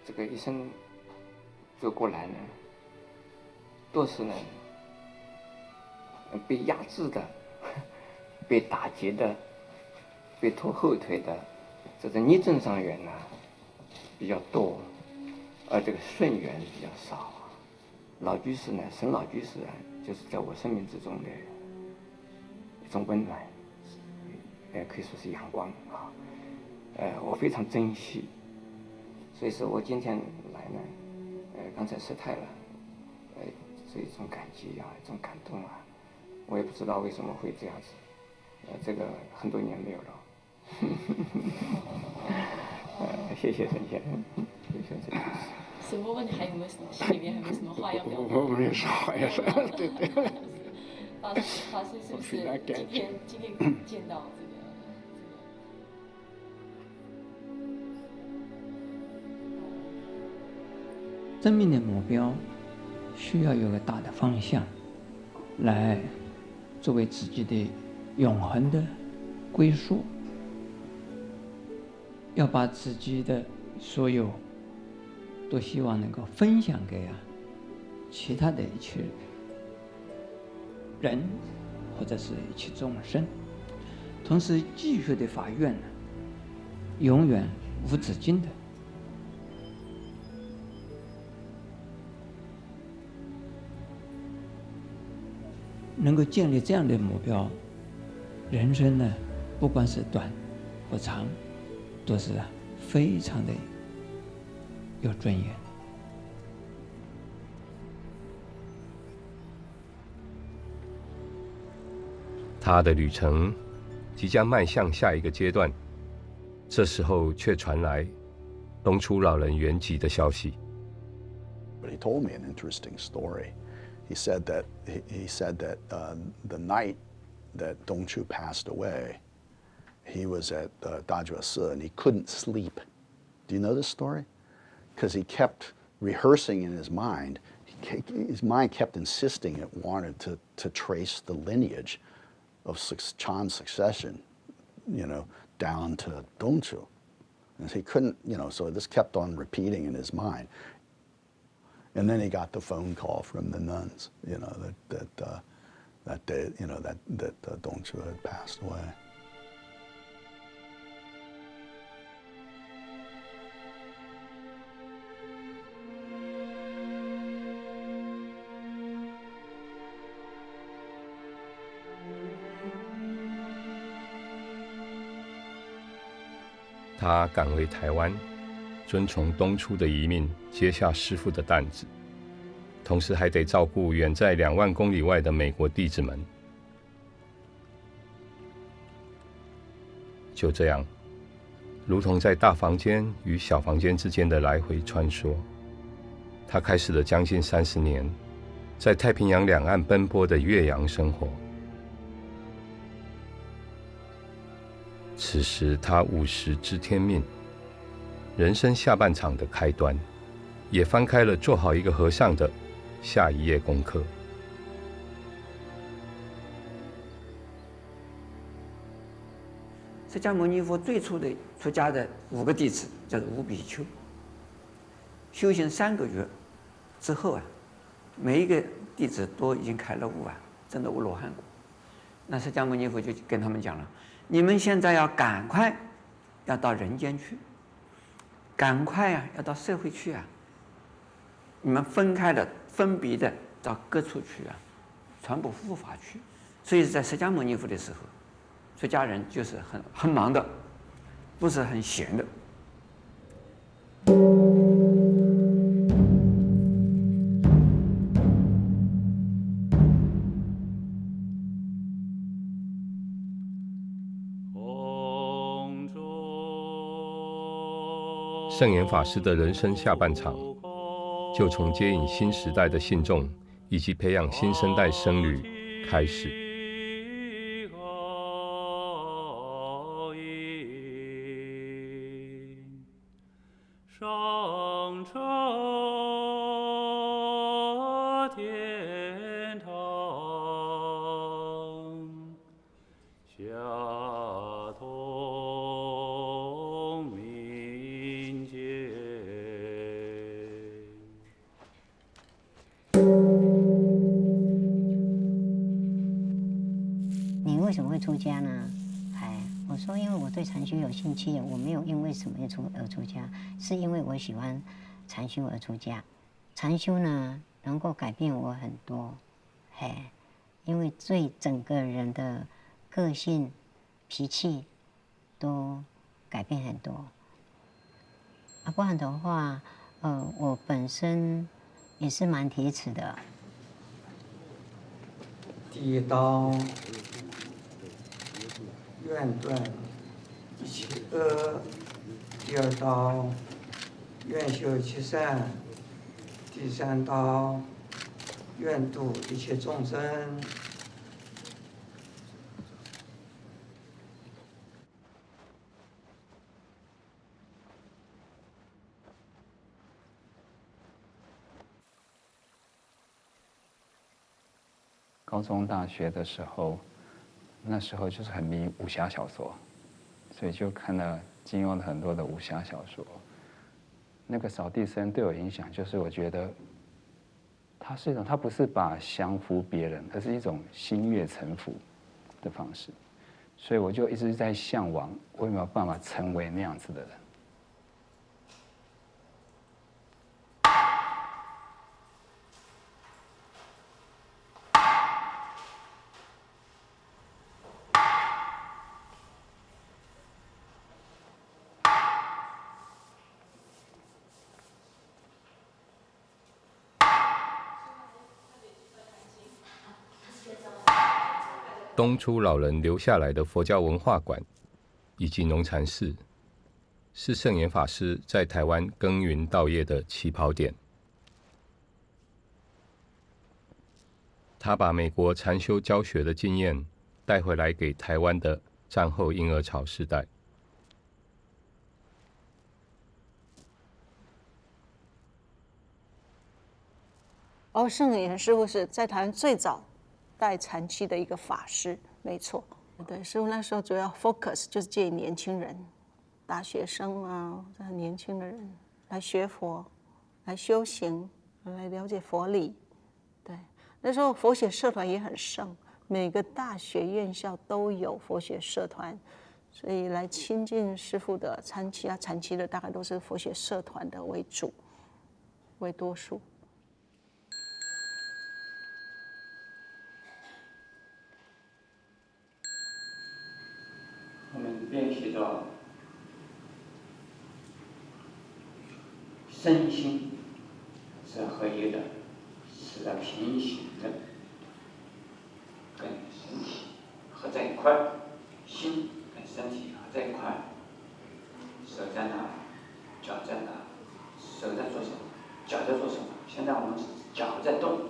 这个一生走过来呢，都是呢被压制的、被打击的、被拖后腿的，这个逆增上缘呢比较多，而这个顺缘比较少。老居士呢，沈老居士啊，就是在我生命之中的一种温暖，可以说是阳光啊，我非常珍惜。所以说我今天来呢，刚才失态了，是一种感激啊，一种感动啊，我也不知道为什么会这样子，这个很多年没有了，谢谢沈先生，谢谢沈老师。沈伯伯，你还有没有心里面还有没有什么话要表达？我没有什么话要说，对对。法师是不是今天见到这个？生命的目标需要有个大的方向，来作为自己的永恒的归宿。要把自己的所有都希望能够分享给其他的一切人，或者是一切众生。同时，继续的法愿呢，永远无止境的。能够建立这样的目标，人生呢，不管是短或长，都是非常的有尊严。他的旅程即将迈向下一个阶段，这时候却传来东初老人圆寂的消息。But he told me an interesting story. He said that the night that Dong Chu passed away, he was at Dajua Si and he couldn't sleep. Do you know this story? Because he kept rehearsing in his mind. His mind kept insisting it wanted to trace the lineage of Chan's succession, down to Dong Chu. And he couldn't, so this kept on repeating in his mind. And then he got the phone call from the nuns, that Dong Chu had passed away. 他赶回台湾，遵从东初的遗命，接下师父的担子，同时还得照顾远在2万公里外的美国弟子们。就这样，如同在大房间与小房间之间的来回穿梭，他开始了将近30年在太平洋两岸奔波的越洋生活。此时他50知天命，人生下半场的开端，也翻开了做好一个和尚的下一页功课。释迦牟尼佛最初的出家的5个弟子叫做5比丘，修行3个月之后啊，每一个弟子都已经开了悟啊，证得阿罗汉果。那释迦牟尼佛就跟他们讲了：你们现在要赶快要到人间去，赶快啊要到社会去啊，你们分开的、分别的到各处去啊，传播佛法去。所以在释迦牟尼佛的时候，出家人就是很忙的，不是很闲的。圣严法师的人生下半场，就从接引新时代的信众以及培养新生代僧侣开始。上车天堂，下通民间。你为什么会出家呢？我说，因为我对禅修有兴趣，我没有因为什么而出家，是因为我喜欢禅修而出家。禅修呢，能够改变我很多，因为对整个人的个性、脾气都改变很多。不然的话，我本身也是蛮铁齿的。第一刀，愿断一切恶；第2刀，愿修其善；第3刀，愿度一切众生。高中、大学的时候，那时候就是很迷武侠小说，所以就看了金庸的很多的武侠小说。那个扫地僧对我影响就是，我觉得它是一种，它不是把降服别人，而是一种心悦诚服的方式。所以我就一直在向往，我有没有办法成为那样子的人。东初老人留下来的佛教文化馆以及农禅寺，是圣严法师在台湾耕耘道业的起跑点。他把美国禅修教学的经验带回来给台湾的战后婴儿潮世代。圣严师父是在台湾最早带禅期的一个法师，没错。对，师父那时候主要 focus 就是建议年轻人、大学生啊，很年轻的人来学佛、来修行、来了解佛理。对，那时候佛学社团也很盛，每个大学院校都有佛学社团，所以来亲近师父的禅期啊、禅期的大概都是佛学社团的为主，为多数。我们练习到身心是合一的，是平行的，跟身体合在一块，心跟身体合在一块。手在哪，脚在哪，手在做什么，脚在做什么。现在我们脚在动。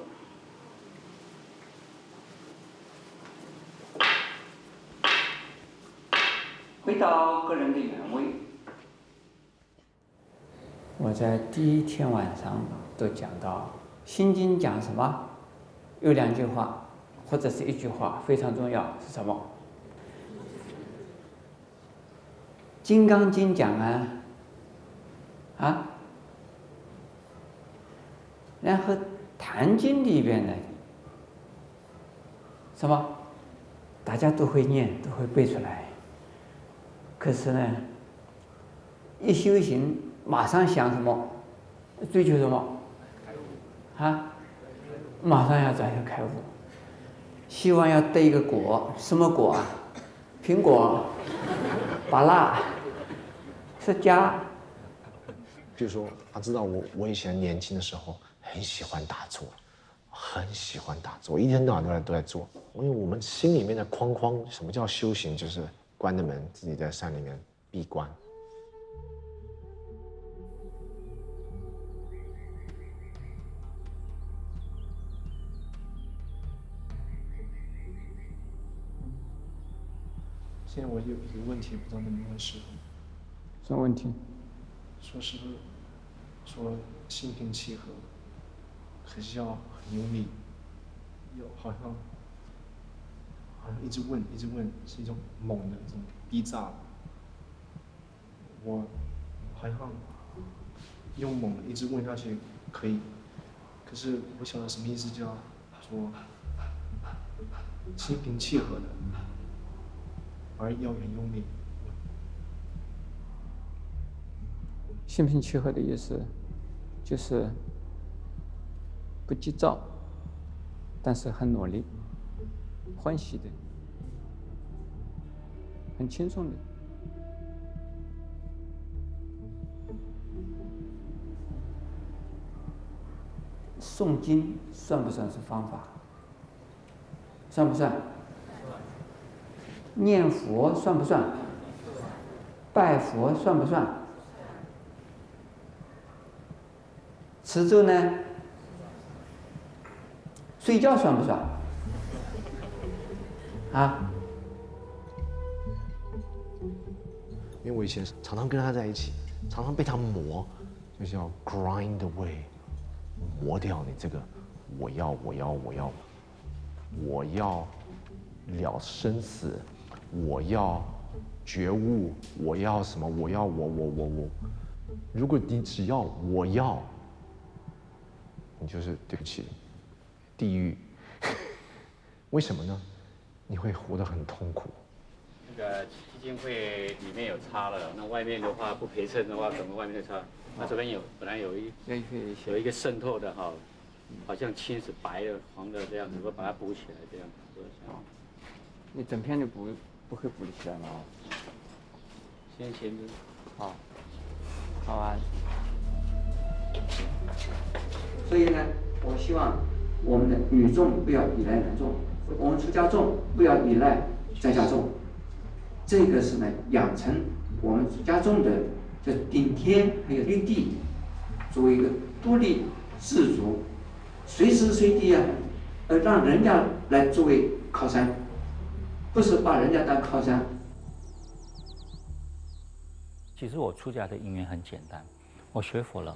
回到个人的原位。我在第一天晚上都讲到，《心经》讲什么？有2句话，或者是1句话，非常重要，是什么？《金刚经》讲然后《坛经》里边的什么，大家都会念，都会背出来。可是呢，一修行马上想什么，追求什么马上要转向开悟，希望要得一个果，什么果啊？苹果、芭乐、释迦。比如说，他知道我以前年轻的时候很喜欢打坐，很喜欢打坐，一天到晚都在做。因为我们心里面的框框，什么叫修行？就是关着门，自己在山里面闭关。现在我有一个问题，不知道能不能问师傅。什么问题？说师傅说心平气和，可是要很用力，好像一直问，是一种猛的这种逼炸。我好像用猛的一直问下去可以，可是我晓得什么意思，叫说心平气和的。而要很用力。心平气和的意思，就是不急躁，但是很努力，欢喜的，很轻松的。诵经算不算是方法？算不算？念佛算不算？拜佛算不算？持咒呢？睡觉算不算？因为我以前常常跟他在一起，常常被他磨，就叫 grind away， 磨掉你这个我要了生死，我要觉悟，我要什么？我要我。如果你只要我要，你就是对不起，地狱。为什么呢？你会活得很痛苦。那个基金会里面有插了，那外面的话不陪衬的话，怎么外面就插？那这边本来有一个渗透的哈，好像青是白的、黄的这样子，我把它补起来这样子。你整片就不会补得起来吗？先前的。好啊。所以呢，我希望我们的女众不要依赖男众，我们出家众不要依赖在家众。这个是呢，养成我们出家众的这顶天还有立地，作为一个独立自主，随时随地让人家来作为靠山，不是把人家当靠山。其实我出家的因缘很简单，我学佛了，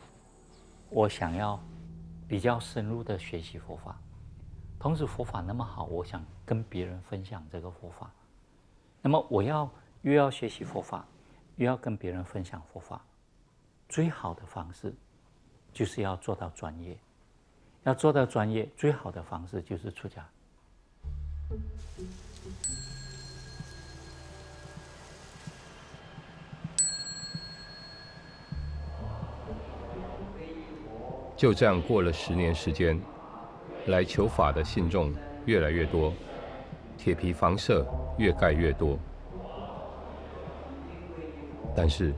我想要比较深入的学习佛法，同时佛法那么好，我想跟别人分享这个佛法。那么我又要学习佛法，又要跟别人分享佛法，最好的方式就是要做到专业。要做到专业，最好的方式就是出家。就这样过了10年时间，来求法的信众越来越多，铁皮房舍越盖越多，但是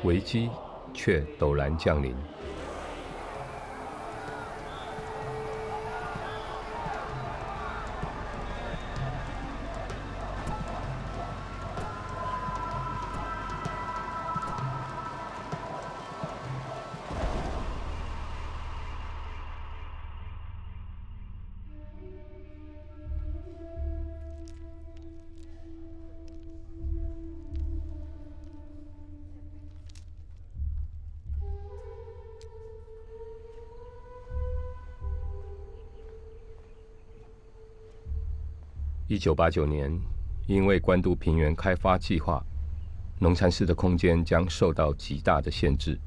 危机却陡然降临。1989年，因为关渡平原开发计划，农禅寺的空间将受到极大的限制，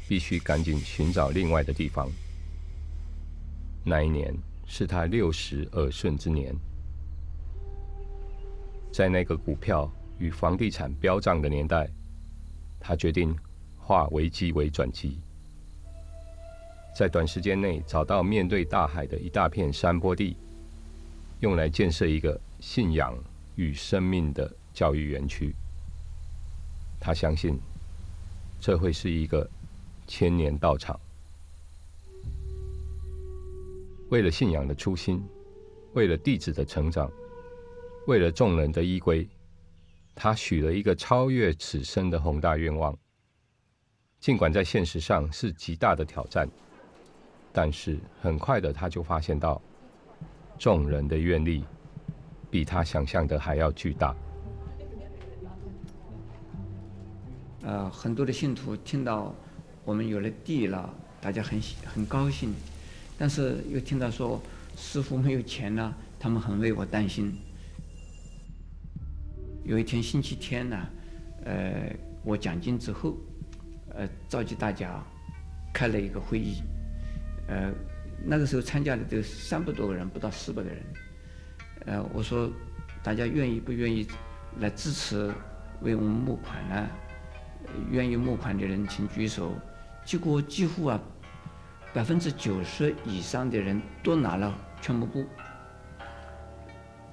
必须赶紧寻找另外的地方。那一年是他60耳顺之年，在那个股票与房地产飙涨的年代，他决定化危机为转机，在短时间内找到面对大海的一大片山坡地，用来建设一个信仰与生命的教育园区。他相信这会是一个千年道场。为了信仰的初心，为了弟子的成长，为了众人的依归，他许了一个超越此生的宏大愿望。尽管在现实上是极大的挑战，但是很快的他就发现到，众人的愿力比他想象的还要巨大。很多的信徒听到我们有了地了，大家很高兴，但是又听到说师父没有钱了，他们很为我担心。有一天星期天呢，我讲经之后，召集大家开了一个会议，那个时候参加的都300多个人，不到400个人。我说大家愿意不愿意来支持为我们募款呢？愿意募款的人请举手。结果几乎90%以上的人都拿了全部布，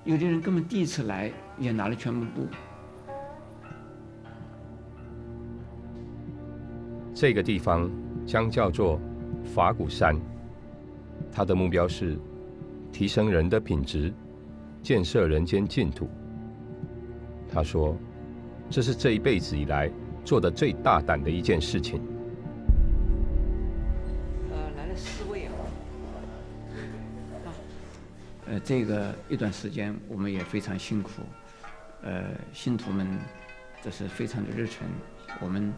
有的人根本第一次来也拿了全部布。这个地方将叫做法鼓山，它的目标是提升人的品质，建设人间净土。他说，这是这一辈子以来做的最大胆的一件事情。来了4位啊。这个一段时间我们也非常辛苦，信徒们这是非常的热忱，我们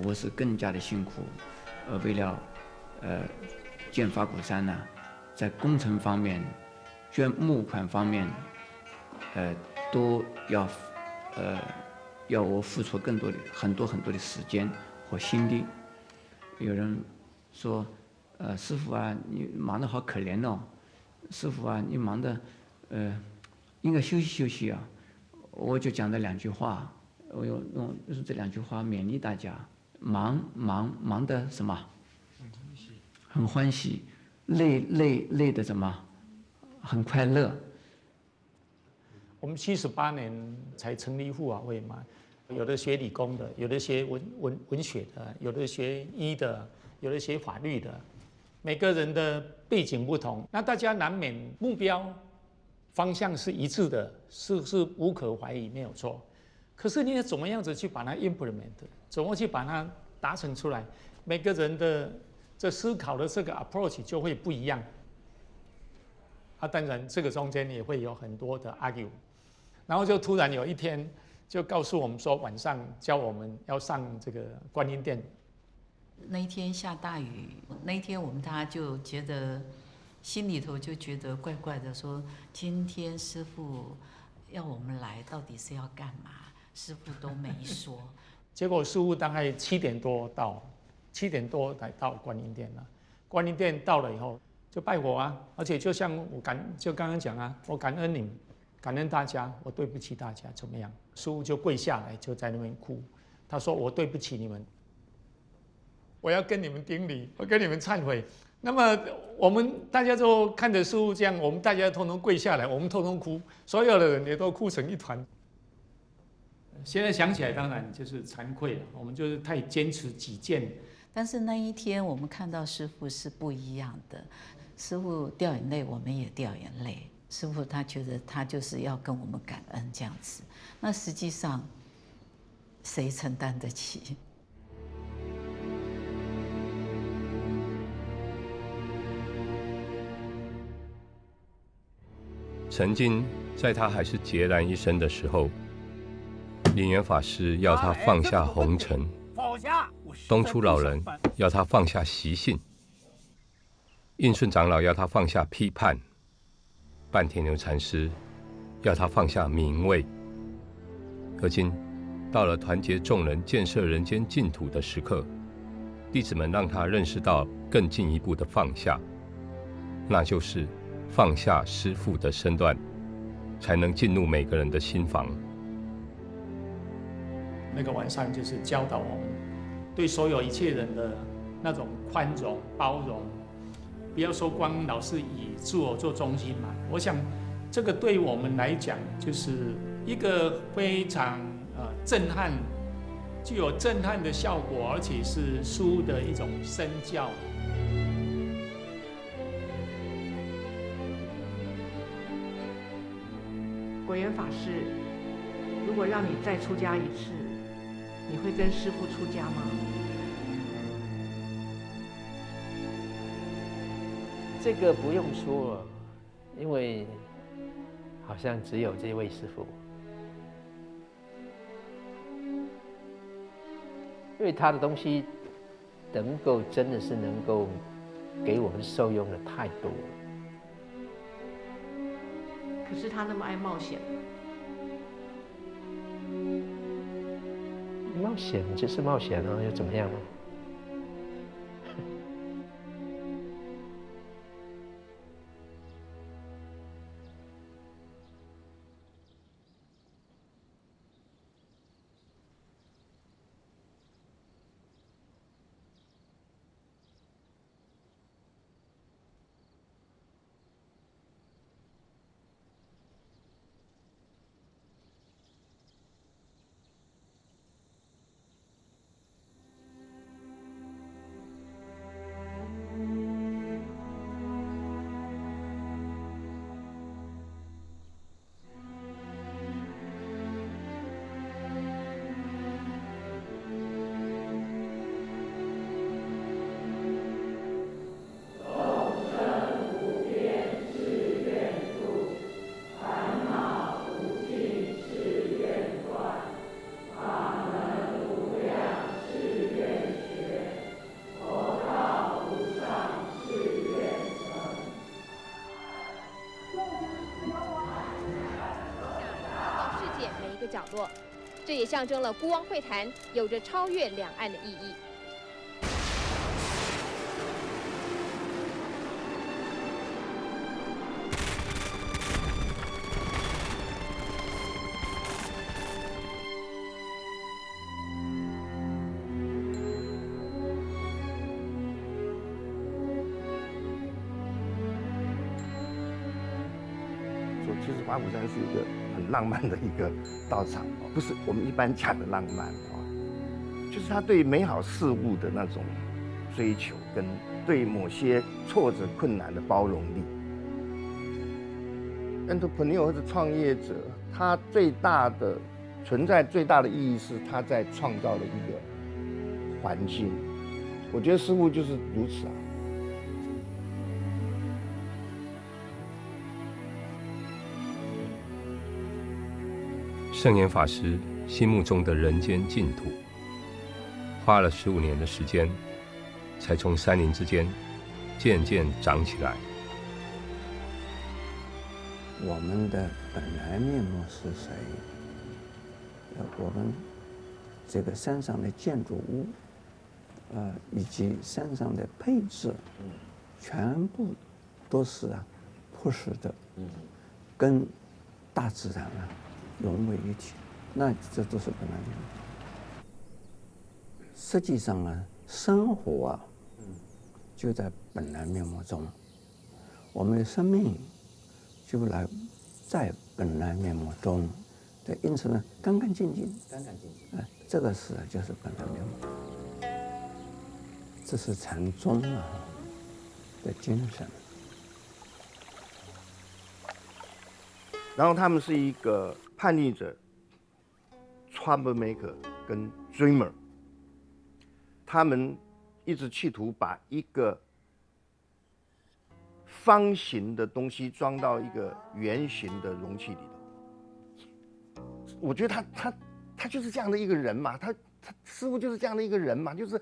我是更加的辛苦，为了建法鼓山呢，在工程方面、捐募款方面，都要我付出更多的很多的时间和心力。有人说，师父啊，你忙得好可怜哦，师父啊，你忙得应该休息休息啊。我就讲了2句话，我用这2句话勉励大家：忙的什么？很欢喜，累的什么？很快乐。我们78年才成立护法会嘛，有的学理工的，有的学文学的，有的学医的，有的学法律的，每个人的背景不同，那大家难免目标方向是一致的，是无可怀疑，没有错。可是你要怎么样子去把它 implement， 怎么去把它达成出来？每个人的这思考的这个 approach 就会不一样。当然这个中间也会有很多的 argue， 然后就突然有一天就告诉我们说，晚上教我们要上这个观音殿。那一天下大雨，那一天我们大家就觉得心里头就觉得怪怪的，说今天师父要我们来，到底是要干嘛？师父都没说。结果师父大概7点多来到观音殿了。观音殿到了以后就拜我啊，而且就像就刚刚讲啊，我感恩你们，感恩大家，我对不起大家，怎么样？师父就跪下来，就在那边哭。他说：“我对不起你们，我要跟你们顶礼，我跟你们忏悔。”那么我们大家就看着师父这样，我们大家通通跪下来，我们通通哭，所有的人也都哭成一团。现在想起来，当然就是惭愧了，我们就是太坚持己见。但是那一天我们看到师父是不一样的，师父掉眼泪，我们也掉眼泪。师父他觉得他就是要跟我们感恩这样子，那实际上谁承担得起？曾经在他还是孑然一身的时候，灵源法师要他放下红尘，东初老人要他放下习性，印顺长老要他放下批判，半田牛禅师要他放下名位。而今到了团结众人、建设人间净土的时刻，弟子们让他认识到更进一步的放下，那就是放下师父的身段，才能进入每个人的心房。那个晚上就是教导我们对所有一切人的那种宽容、包容，不要说光老是以自我做中心嘛。我想这个对我们来讲就是一个非常震撼，具有震撼的效果，而且是书的一种身教。果园法师，如果让你再出家一次，你会跟师父出家吗？这个不用说了，因为好像只有这位师父，因为他的东西真的是能够给我们受用的太多了。可是他那么爱冒险。冒险就是冒险啊，又怎么样呢？角落，这也象征了孤汪会谈有着超越两岸的意义。其实华虎山是一个很浪漫的一个道场，不是我们一般讲的浪漫啊，就是他对美好事物的那种追求，跟对某些挫折困难的包容力。entrepreneur 或者创业者，他最大的存在最大的意义是他在创造的一个环境。我觉得师父就是如此啊。圣严法师心目中的人间净土，花了15年的时间，才从山林之间渐渐长起来。我们的本来面目是谁？我们这个山上的建筑物，以及山上的配置，全部都是朴实的，跟大自然融为一体，那这都是本来面目。实际上生活就在本来面目中，我们的生命就在本来面目中，对，因此干干净净，这个就是本来面目，这是禅宗的精神。然后他们是一个叛逆者 troublemaker 跟 dreamer， 他们一直企图把一个方形的东西装到一个圆形的容器里头。我觉得他就是这样的一个人嘛，他师父就是这样的一个人嘛，就是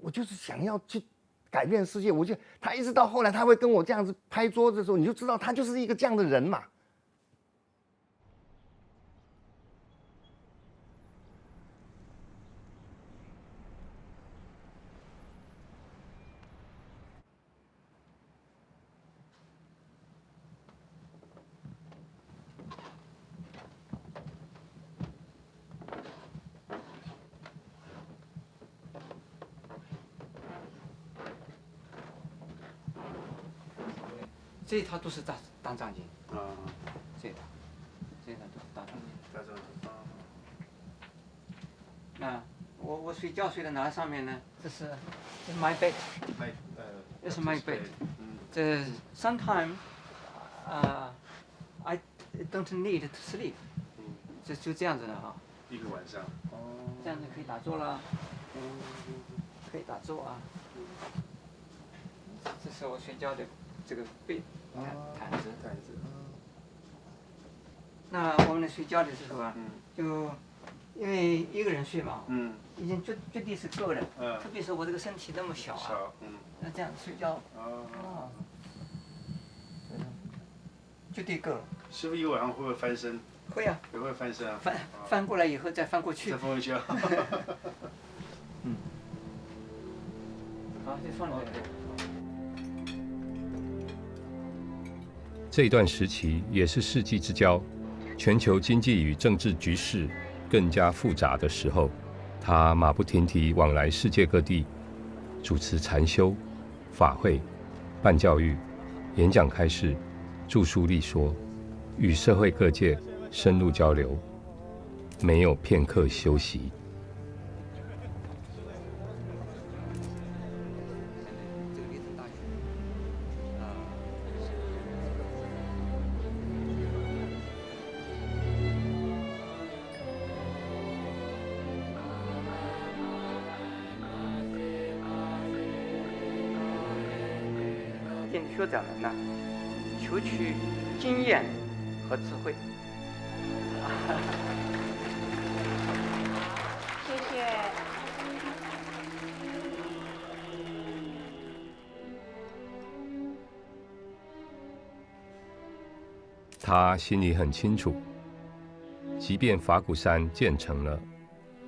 我就是想要去改变世界。我觉得他一直到后来他会跟我这样子拍桌子的时候，你就知道他就是一个这样的人嘛。这一套都是大藏经啊，这一套都是大藏经。大藏经。那我睡觉睡在哪上面呢？这是 my bed， 这是 my bed。这 sometimes I don't need to sleep。就这样子的哈。一个晚上。这样子可以打坐了。可以打坐啊。这是我睡觉的这个被毯子。那我们睡觉的时候啊，就因为一个人睡嘛，已经绝对是够了。特别是我这个身体那么小啊，那这样睡觉，绝对够了。师傅一个晚上会不会翻身？会啊。也会翻身啊。翻过来以后再翻过去。再翻过去啊。好，就放这里。这一段时期也是世纪之交，全球经济与政治局势更加复杂的时候，他马不停蹄往来世界各地，主持禅修、法会、办教育、演讲开示、著书立说，与社会各界深入交流，没有片刻休息。学者们呢，求取经验和智慧。谢谢。他心里很清楚，即便法鼓山建成了，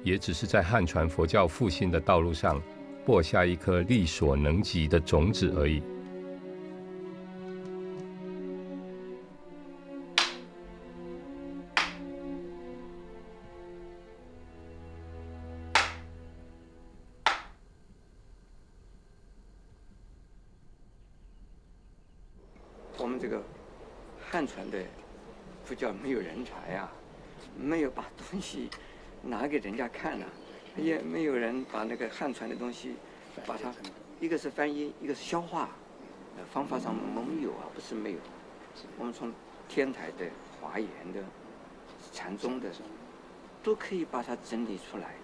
也只是在汉传佛教复兴的道路上播下一颗力所能及的种子而已。我们这个汉传的佛教没有人才啊，没有把东西拿给人家看啊，也没有人把那个汉传的东西，把它一个是翻译，一个是消化，方法上没有啊，不是没有。我们从天台的、华严的、禅宗的，都可以把它整理出来的。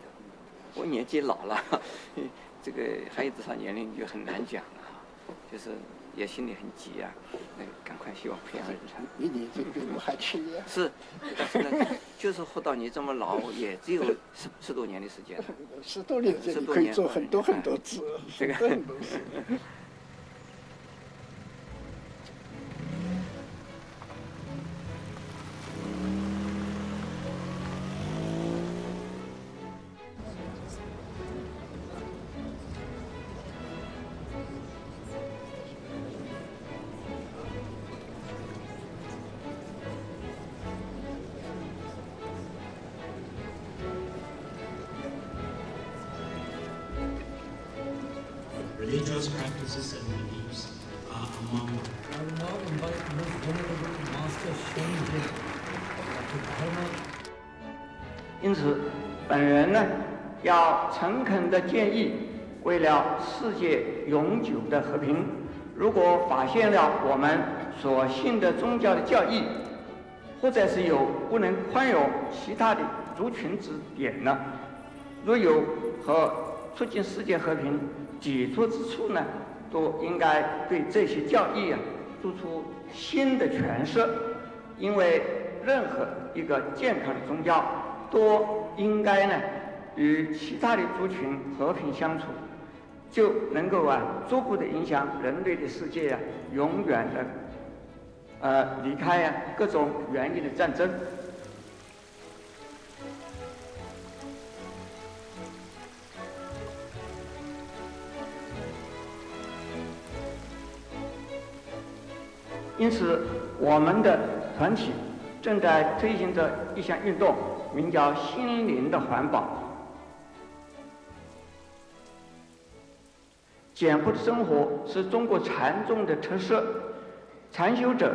我年纪老了，这个还有多少年龄就很难讲了哈，就是也心里很急啊，赶快希望培养人才。你年纪比我还轻呀。是，但是呢，就是活到你这么老，也只有十多年的时间。10多年，你可以做很多很多事，这个很多事。Religious practices and beliefs are among. I will now invite Most Venerable Master Shen Jin to Dharma. 因此，本人呢，要诚恳地建议，为了世界永久的和平，如果发现了我们所信的宗教的教义，或者是有不能宽容其他的族群之点呢，若有和促进世界和平抵触之处呢，都应该对这些教义啊做出新的诠释，因为任何一个健康的宗教都应该呢与其他的族群和平相处，就能够逐步的影响人类的世界永远的离开各种原因的战争。因此，我们的团体正在推行着一项运动，名叫“心灵的环保”。简朴的生活是中国禅宗的特色，禅修者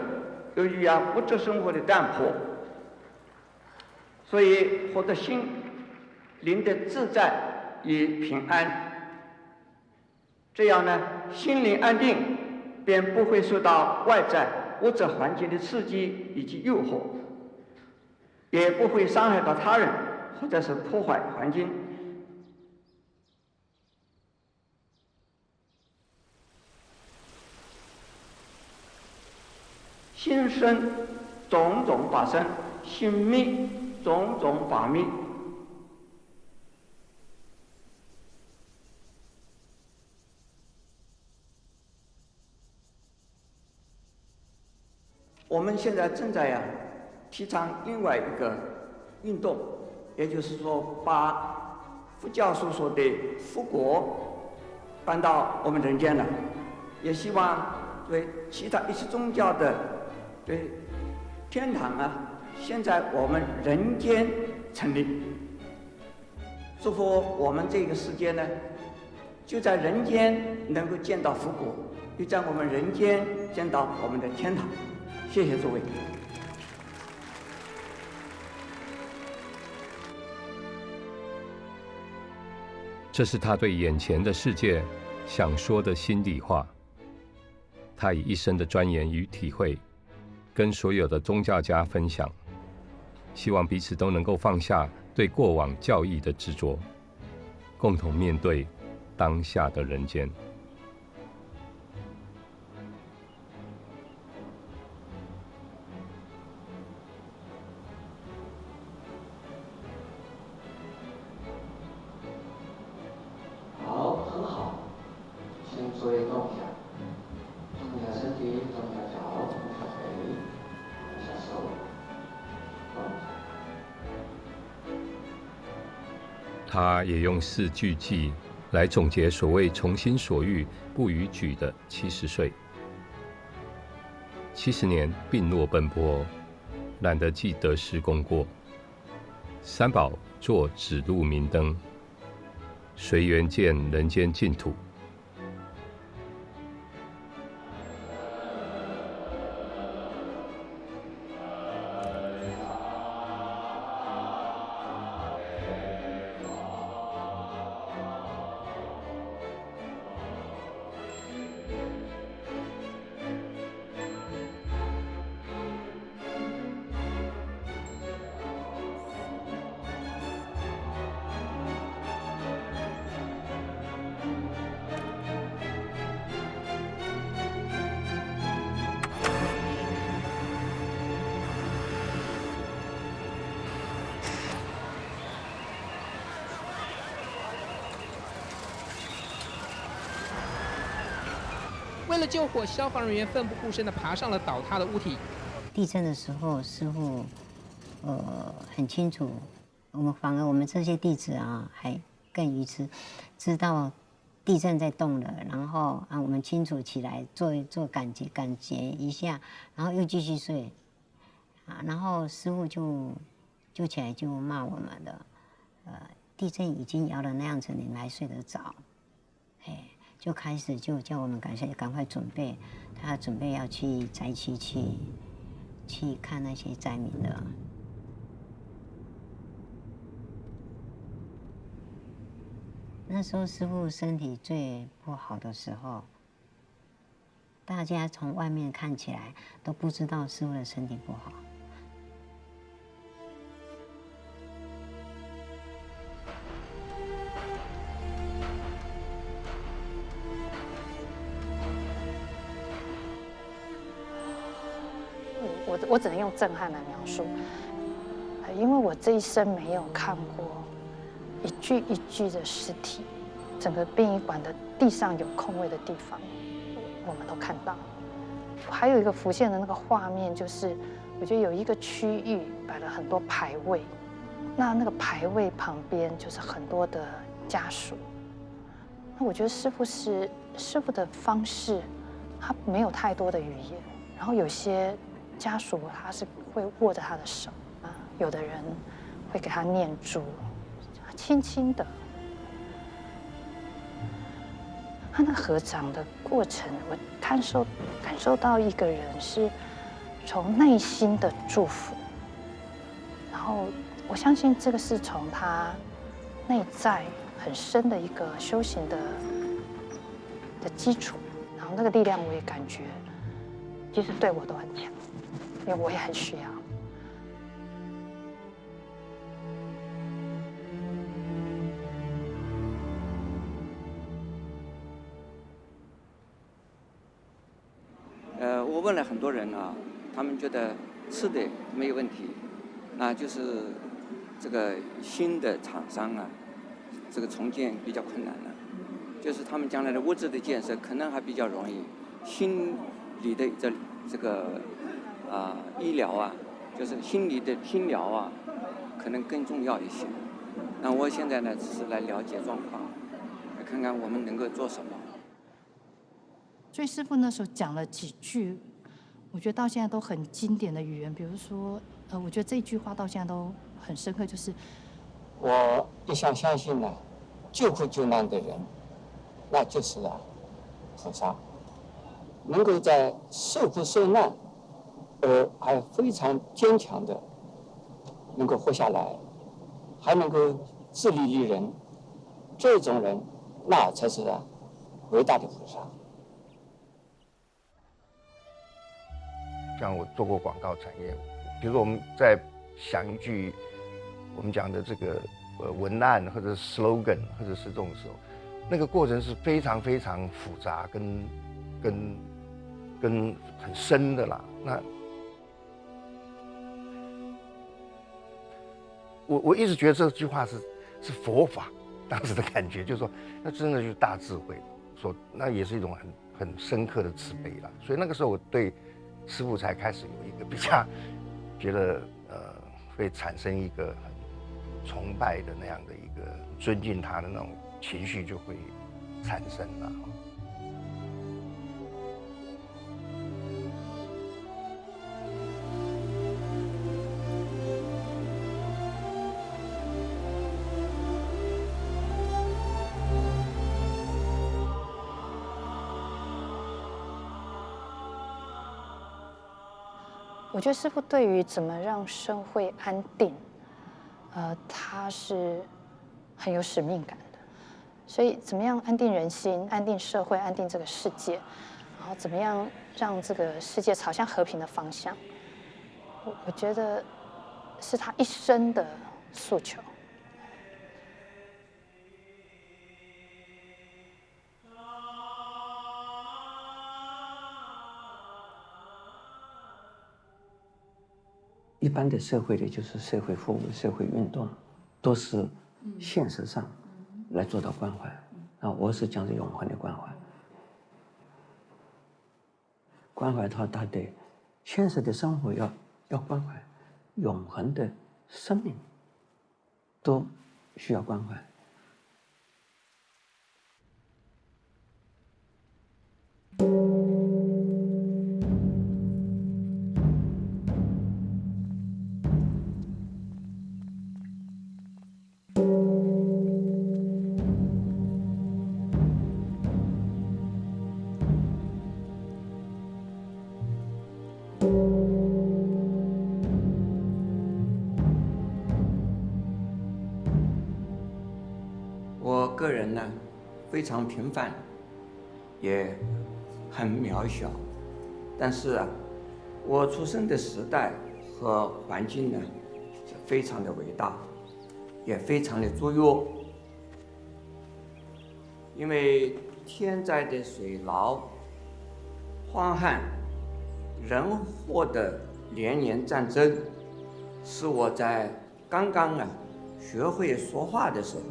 由于物质生活的淡薄，所以获得心灵的自在与平安，这样呢，心灵安定，便不会受到外在物质环境的刺激以及诱惑，也不会伤害到他人或者是破坏环境。心生种种法生，心灭种种法灭。我们现在正在提倡另外一个运动，也就是说，把佛教所说的佛国搬到我们人间来，也希望对其他一些宗教的对天堂现在我们人间成立。祝福我们这个世界呢，就在人间能够见到佛国，又在我们人间见到我们的天堂。谢谢诸位。这是他对眼前的世界想说的心里话。他以一生的钻研与体会，跟所有的宗教家分享，希望彼此都能够放下对过往教义的执着，共同面对当下的人间。好，很好，请注意动一下，动一下身体，动一下脚，动一下腿，动一下手，动一下。他也用4句偈来总结所谓从心所欲不逾矩的70岁。70年病弱奔波，懒得记得失功过。三宝做指路明灯，随缘见人间净土。为了救火，消防人员奋不顾身地爬上了倒塌的屋体。地震的时候，师父很清楚，反而我们这些弟子还更愚痴，知道地震在动了，然后我们清楚起来做感觉一下，然后又继续睡，然后师父就起来就骂我们的，地震已经摇了那样子，你们还睡得着？就开始就叫我们赶快准备，他准备要去灾区去看那些灾民的。那时候师父身体最不好的时候，大家从外面看起来都不知道师父的身体不好。我只能用震撼来描述，因为我这一生没有看过一具一具的尸体，整个殡仪馆的地上有空位的地方，我们都看到。还有一个浮现的那个画面，就是我觉得有一个区域摆了很多牌位，那个牌位旁边就是很多的家属。那我觉得师父的方式，他没有太多的语言，然后有些家属他是会握着他的手有的人会给他念珠，轻轻的。他那合掌的过程，我感受到一个人是从内心的祝福，然后我相信这个是从他内在很深的一个修行的基础，然后那个力量我也感觉，其实对我都很强，因为我也很需要。我问了很多人啊，他们觉得吃的没有问题，那就是这个新的厂商啊，这个重建比较困难了，就是他们将来的物质的建设可能还比较容易，心理的这个医疗啊，就是心理的听疗啊，可能更重要一些。那我现在呢，只是来了解状况，来看看我们能够做什么。所以师父那时候讲了几句，我觉得到现在都很经典的语言，比如说，我觉得这一句话到现在都很深刻，就是我一向相信呢，救苦救难的人，那就是和尚，能够在受苦受难，而还非常坚强的，能够活下来，还能够自利利人，这种人，那才是伟大的和尚。像我做过广告产业，比如说我们在想一句我们讲的这个文案或者 slogan 或者是这种时候，那个过程是非常非常复杂跟很深的啦。那我一直觉得这句话是佛法当时的感觉，就是说那真的就是大智慧，说那也是一种很深刻的慈悲啦。所以那个时候我对师父才开始有一个比较觉得会产生一个很崇拜的那样的一个尊敬他的那种情绪就会产生了。我觉得师父对于怎么让社会安定，他是很有使命感的。所以怎么样安定人心、安定社会、安定这个世界，然后怎么样让这个世界朝向和平的方向，我觉得是他一生的诉求。一般的社会的就是社会服务、社会运动，都是现实上来做到关怀。我是讲的永恒的关怀，关怀他的现实的生活要关怀，永恒的生命都需要关怀。我个人呢，非常平凡，也很渺小，但是我出生的时代和环境呢，是非常的伟大，也非常的卓越。因为天灾的水涝、荒旱、人祸的连年战争，使我在刚刚学会说话的时候，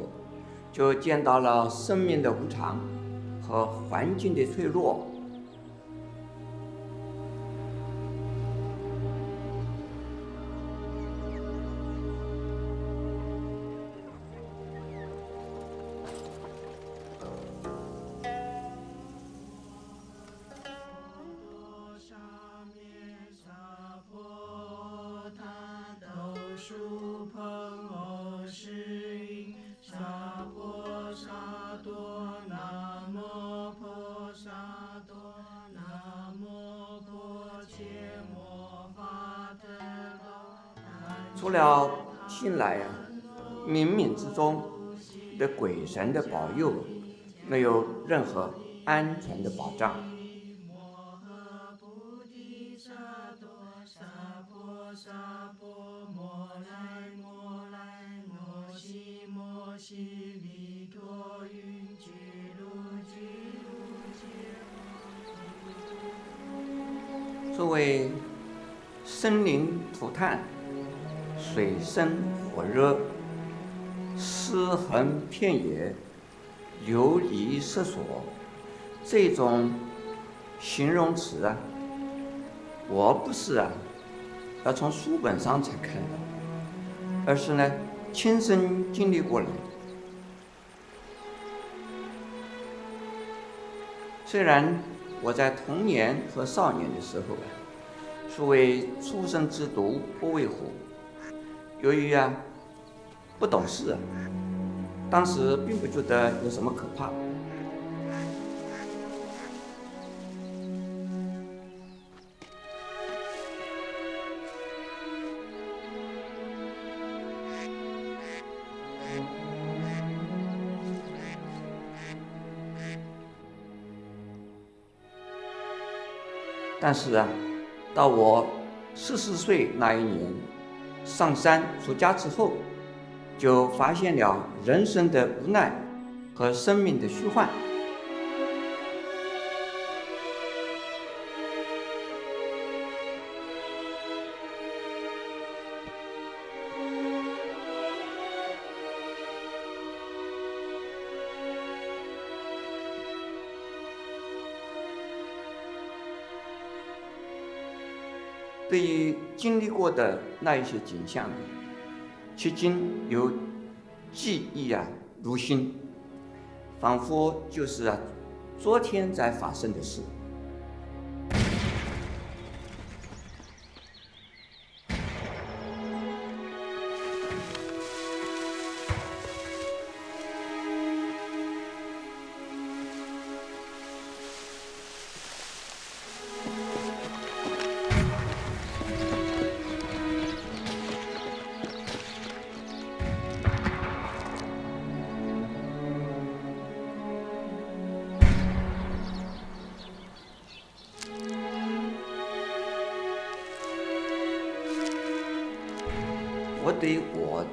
就见到了生命的无常和环境的脆弱。萨婆萨多南无除了信赖冥冥之中的鬼神的保佑，没有任何安全的保障。作为生灵涂炭、水深火热、尸横遍野、游离失所，这种形容词我不是要从书本上才看到，而是亲身经历过来。虽然我在童年和少年的时候素为初生之犊不畏虎，由于不懂事，当时并不觉得有什么可怕。但是到我40岁那一年上山出家之后，就发现了人生的无奈和生命的虚幻。对于经历过的那一些景象，迄今有记忆如新，仿佛就是昨天才发生的事。我对我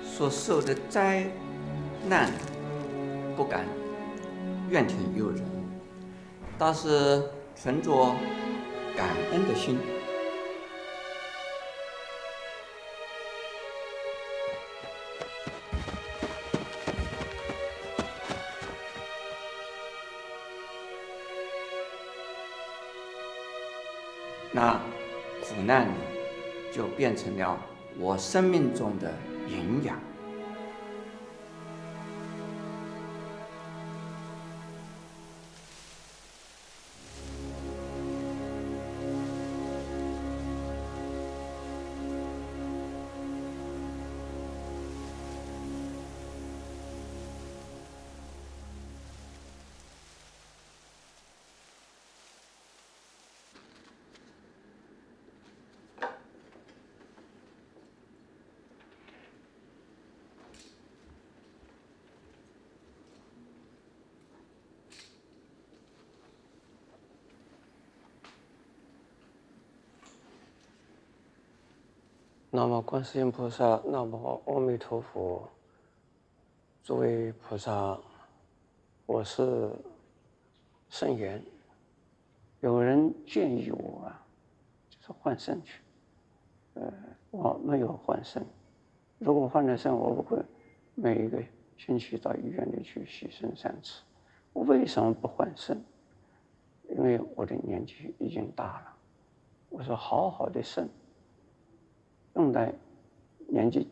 所受的灾难不敢怨天尤人，倒是存着感恩的心。那苦难就变成了我生命中的营养。南无观世音菩萨，南无阿弥陀佛。诸位菩萨，我是圣元。有人建议我就是换肾去，我没有换肾。如果换了肾，我不会每一个星期到医院里去洗肾3次。我为什么不换肾？因为我的年纪已经大了。我说好好的肾用在年纪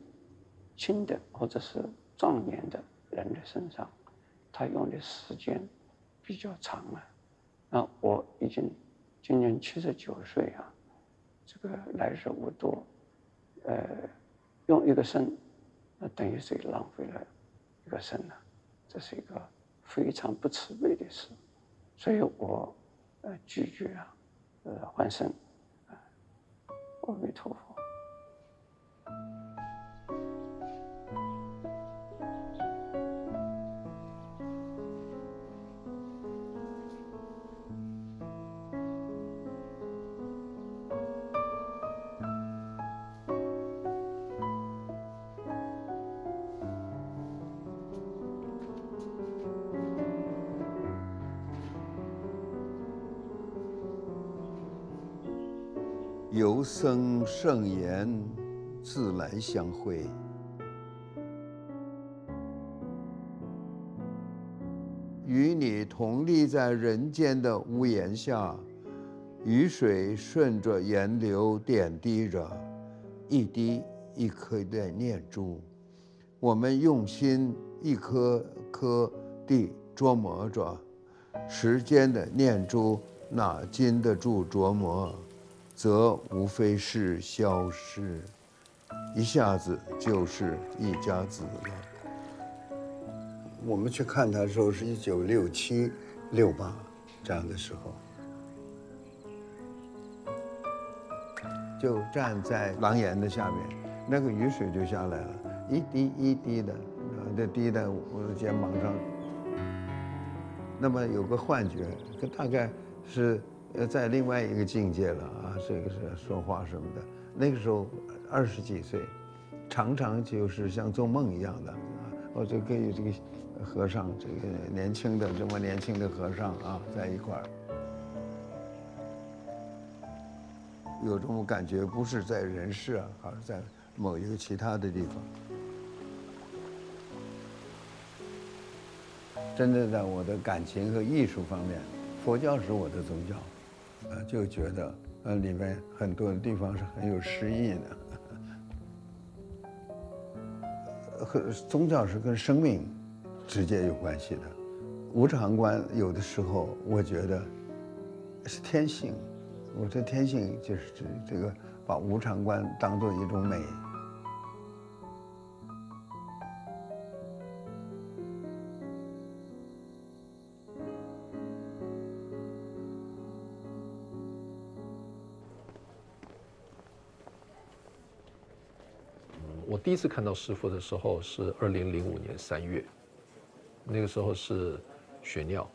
轻的或者是壮年的人的身上，他用的时间比较长了。那我已经今年79岁这个来日无多，用一个肾，那等于是浪费了一个肾了，这是一个非常不慈悲的事，所以我拒绝换肾。阿弥陀佛。有僧圣言，自来相会。与你同立在人间的屋檐下，雨水顺着岩流点滴着，一滴一颗的念珠，我们用心一颗颗地琢磨着。时间的念珠哪经得住琢磨，则无非是消失，一下子就是一家子了。我们去看他的时候是1967、68这样的时候，就站在廊檐的下面，那个雨水就下来了，一滴一滴的，就滴在我的肩膀上。那么有个幻觉，大概是在另外一个境界了啊，这个是说话什么的。那个时候20几岁，常常就是像做梦一样的啊。我就跟这个和尚，这个这么年轻的和尚啊，在一块儿，有这种感觉，不是在人世啊，而是在某一个其他的地方。真的在我的感情和艺术方面，佛教是我的宗教，就觉得里面很多的地方是很有诗意的。和宗教是跟生命直接有关系的。无常观有的时候我觉得是天性，我的天性就是这个把无常观当作一种美。我第一次看到师父的时候是2005年3月，那个时候是血尿，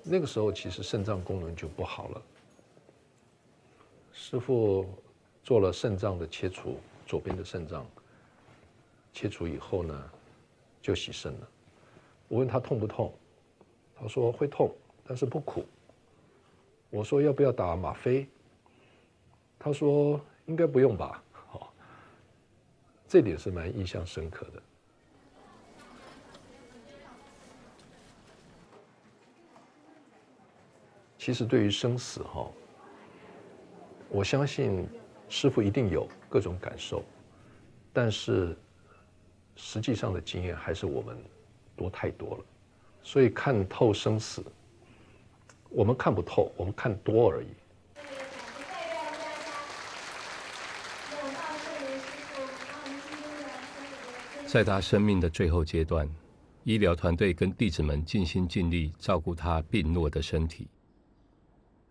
那个时候其实肾脏功能就不好了。师父做了肾脏的切除，左边的肾脏切除以后呢，就洗肾了。我问他痛不痛，他说会痛，但是不苦。我说要不要打吗啡，他说应该不用吧。这点是蛮印象深刻的。其实对于生死我相信师父一定有各种感受，但是实际上的经验还是我们多太多了，所以看透生死，我们看不透，我们看多而已。在他生命的最后阶段，医疗团队跟弟子们尽心尽力照顾他病弱的身体，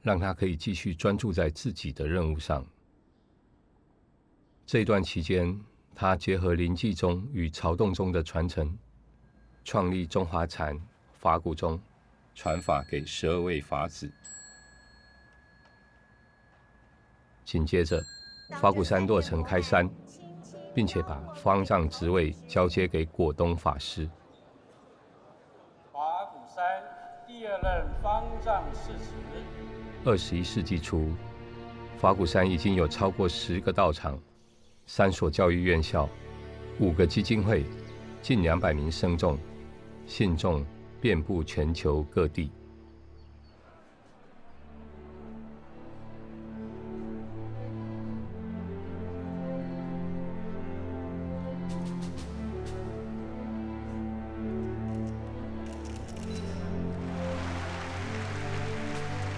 让他可以继续专注在自己的任务上。这段期间，他结合临济宗与曹洞宗的传承，创立中华禅法鼓宗，传法给12位法子。紧接着，法鼓山落成开山，并且把方丈职位交接给果东法师。法鼓山第2任方丈世职。21世纪初，法鼓山已经有超过10个道场、3所教育院校、5个基金会，近200名僧众，信众遍布全球各地。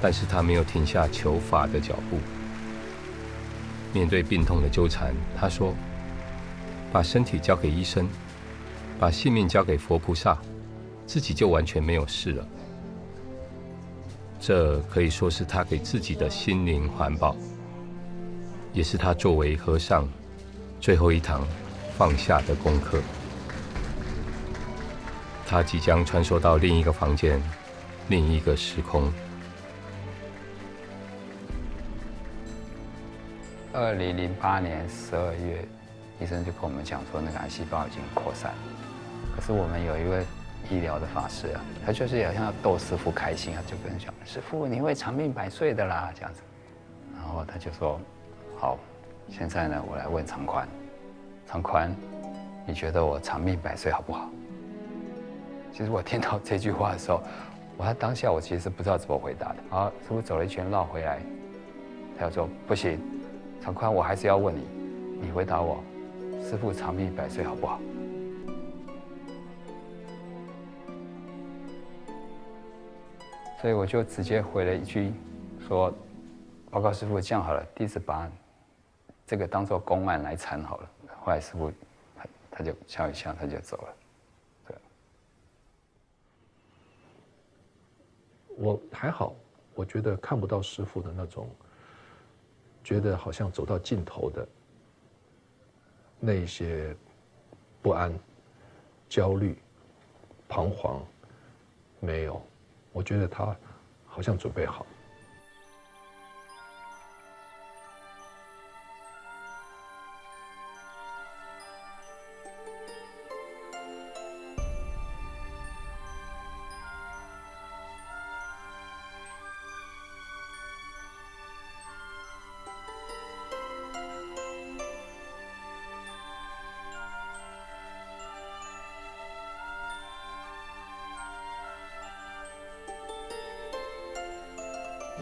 但是他没有停下求法的脚步。面对病痛的纠缠，他说：“把身体交给医生，把性命交给佛菩萨，自己就完全没有事了。”这可以说是他给自己的心灵环保，也是他作为和尚最后一堂放下的功课。他即将穿梭到另一个房间，另一个时空。2008年12月，医生就跟我们讲说，那个癌细胞已经扩散。可是我们有一位医疗的法师啊，他就是好像要逗师父开心啊，就跟人讲：“师父，你会长命100岁的啦，这样子。”然后他就说：“好，现在呢，我来问长宽，长宽，你觉得我长命100岁好不好？”其实我听到这句话的时候，当下我其实是不知道怎么回答的。好，师父走了一圈绕回来，他又说：“不行，长宽，我还是要问你，你回答我，师父长命100岁好不好？”所以我就直接回了一句，说：“报告师父，这样好了，弟子把这个当作公案来缠好了。”后来师父他就笑一笑，他就走了。对。我还好，我觉得看不到师父的那种，觉得好像走到尽头的那一些不安、焦虑、彷徨，没有。我觉得他好像准备好。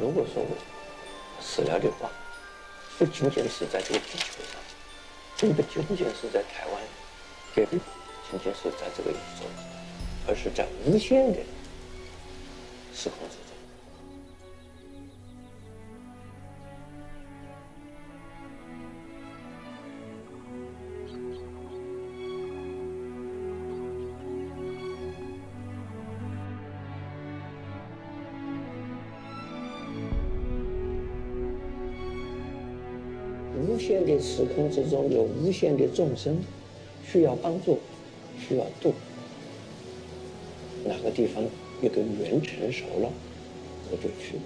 如果说我死了的话，不仅仅是在这个地球上，并不仅仅是在台湾，也不仅仅是在这个宇宙，而是在无限的时空之中。无限的时空之中有无限的众生，需要帮助，需要度。哪个地方一个缘成熟了，我就去。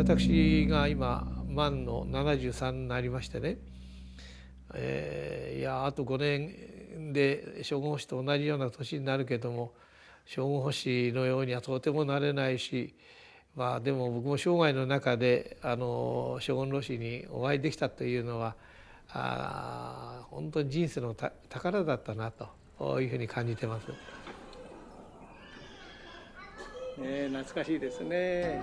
私が今満の73になりましてね、いやあと5年で将軍法師と同じような年になるけども、将軍法師のようにはとてもなれないし、まあでも僕も生涯の中で将軍老師にお会いできたというのは本当に人生の宝だったなというふうに感じてます。懐かしいですね。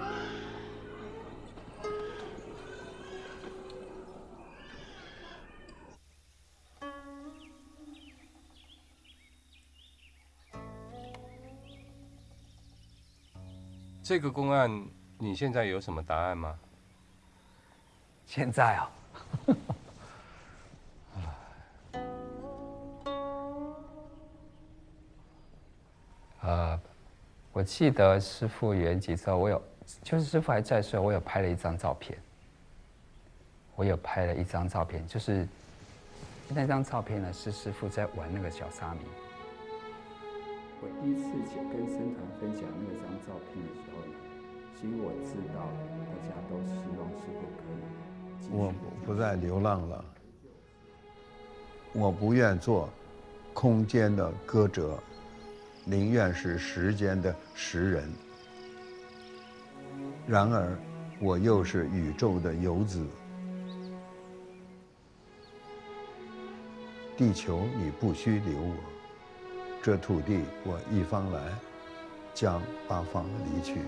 这个公案，你现在有什么答案吗？现在我记得师父圆寂之后，就是师父还在的时候，我有拍了一张照片。就是那张照片呢，是师父在玩那个小沙弥。我第一次跟僧团分享那张照片的时候呢，其实我知道大家都希望师父可以。我不再流浪了，我不愿做空间的歌者，宁愿是时间的时人。然而，我又是宇宙的游子。地球，你不须留我。这土地我一方来，将八方离去。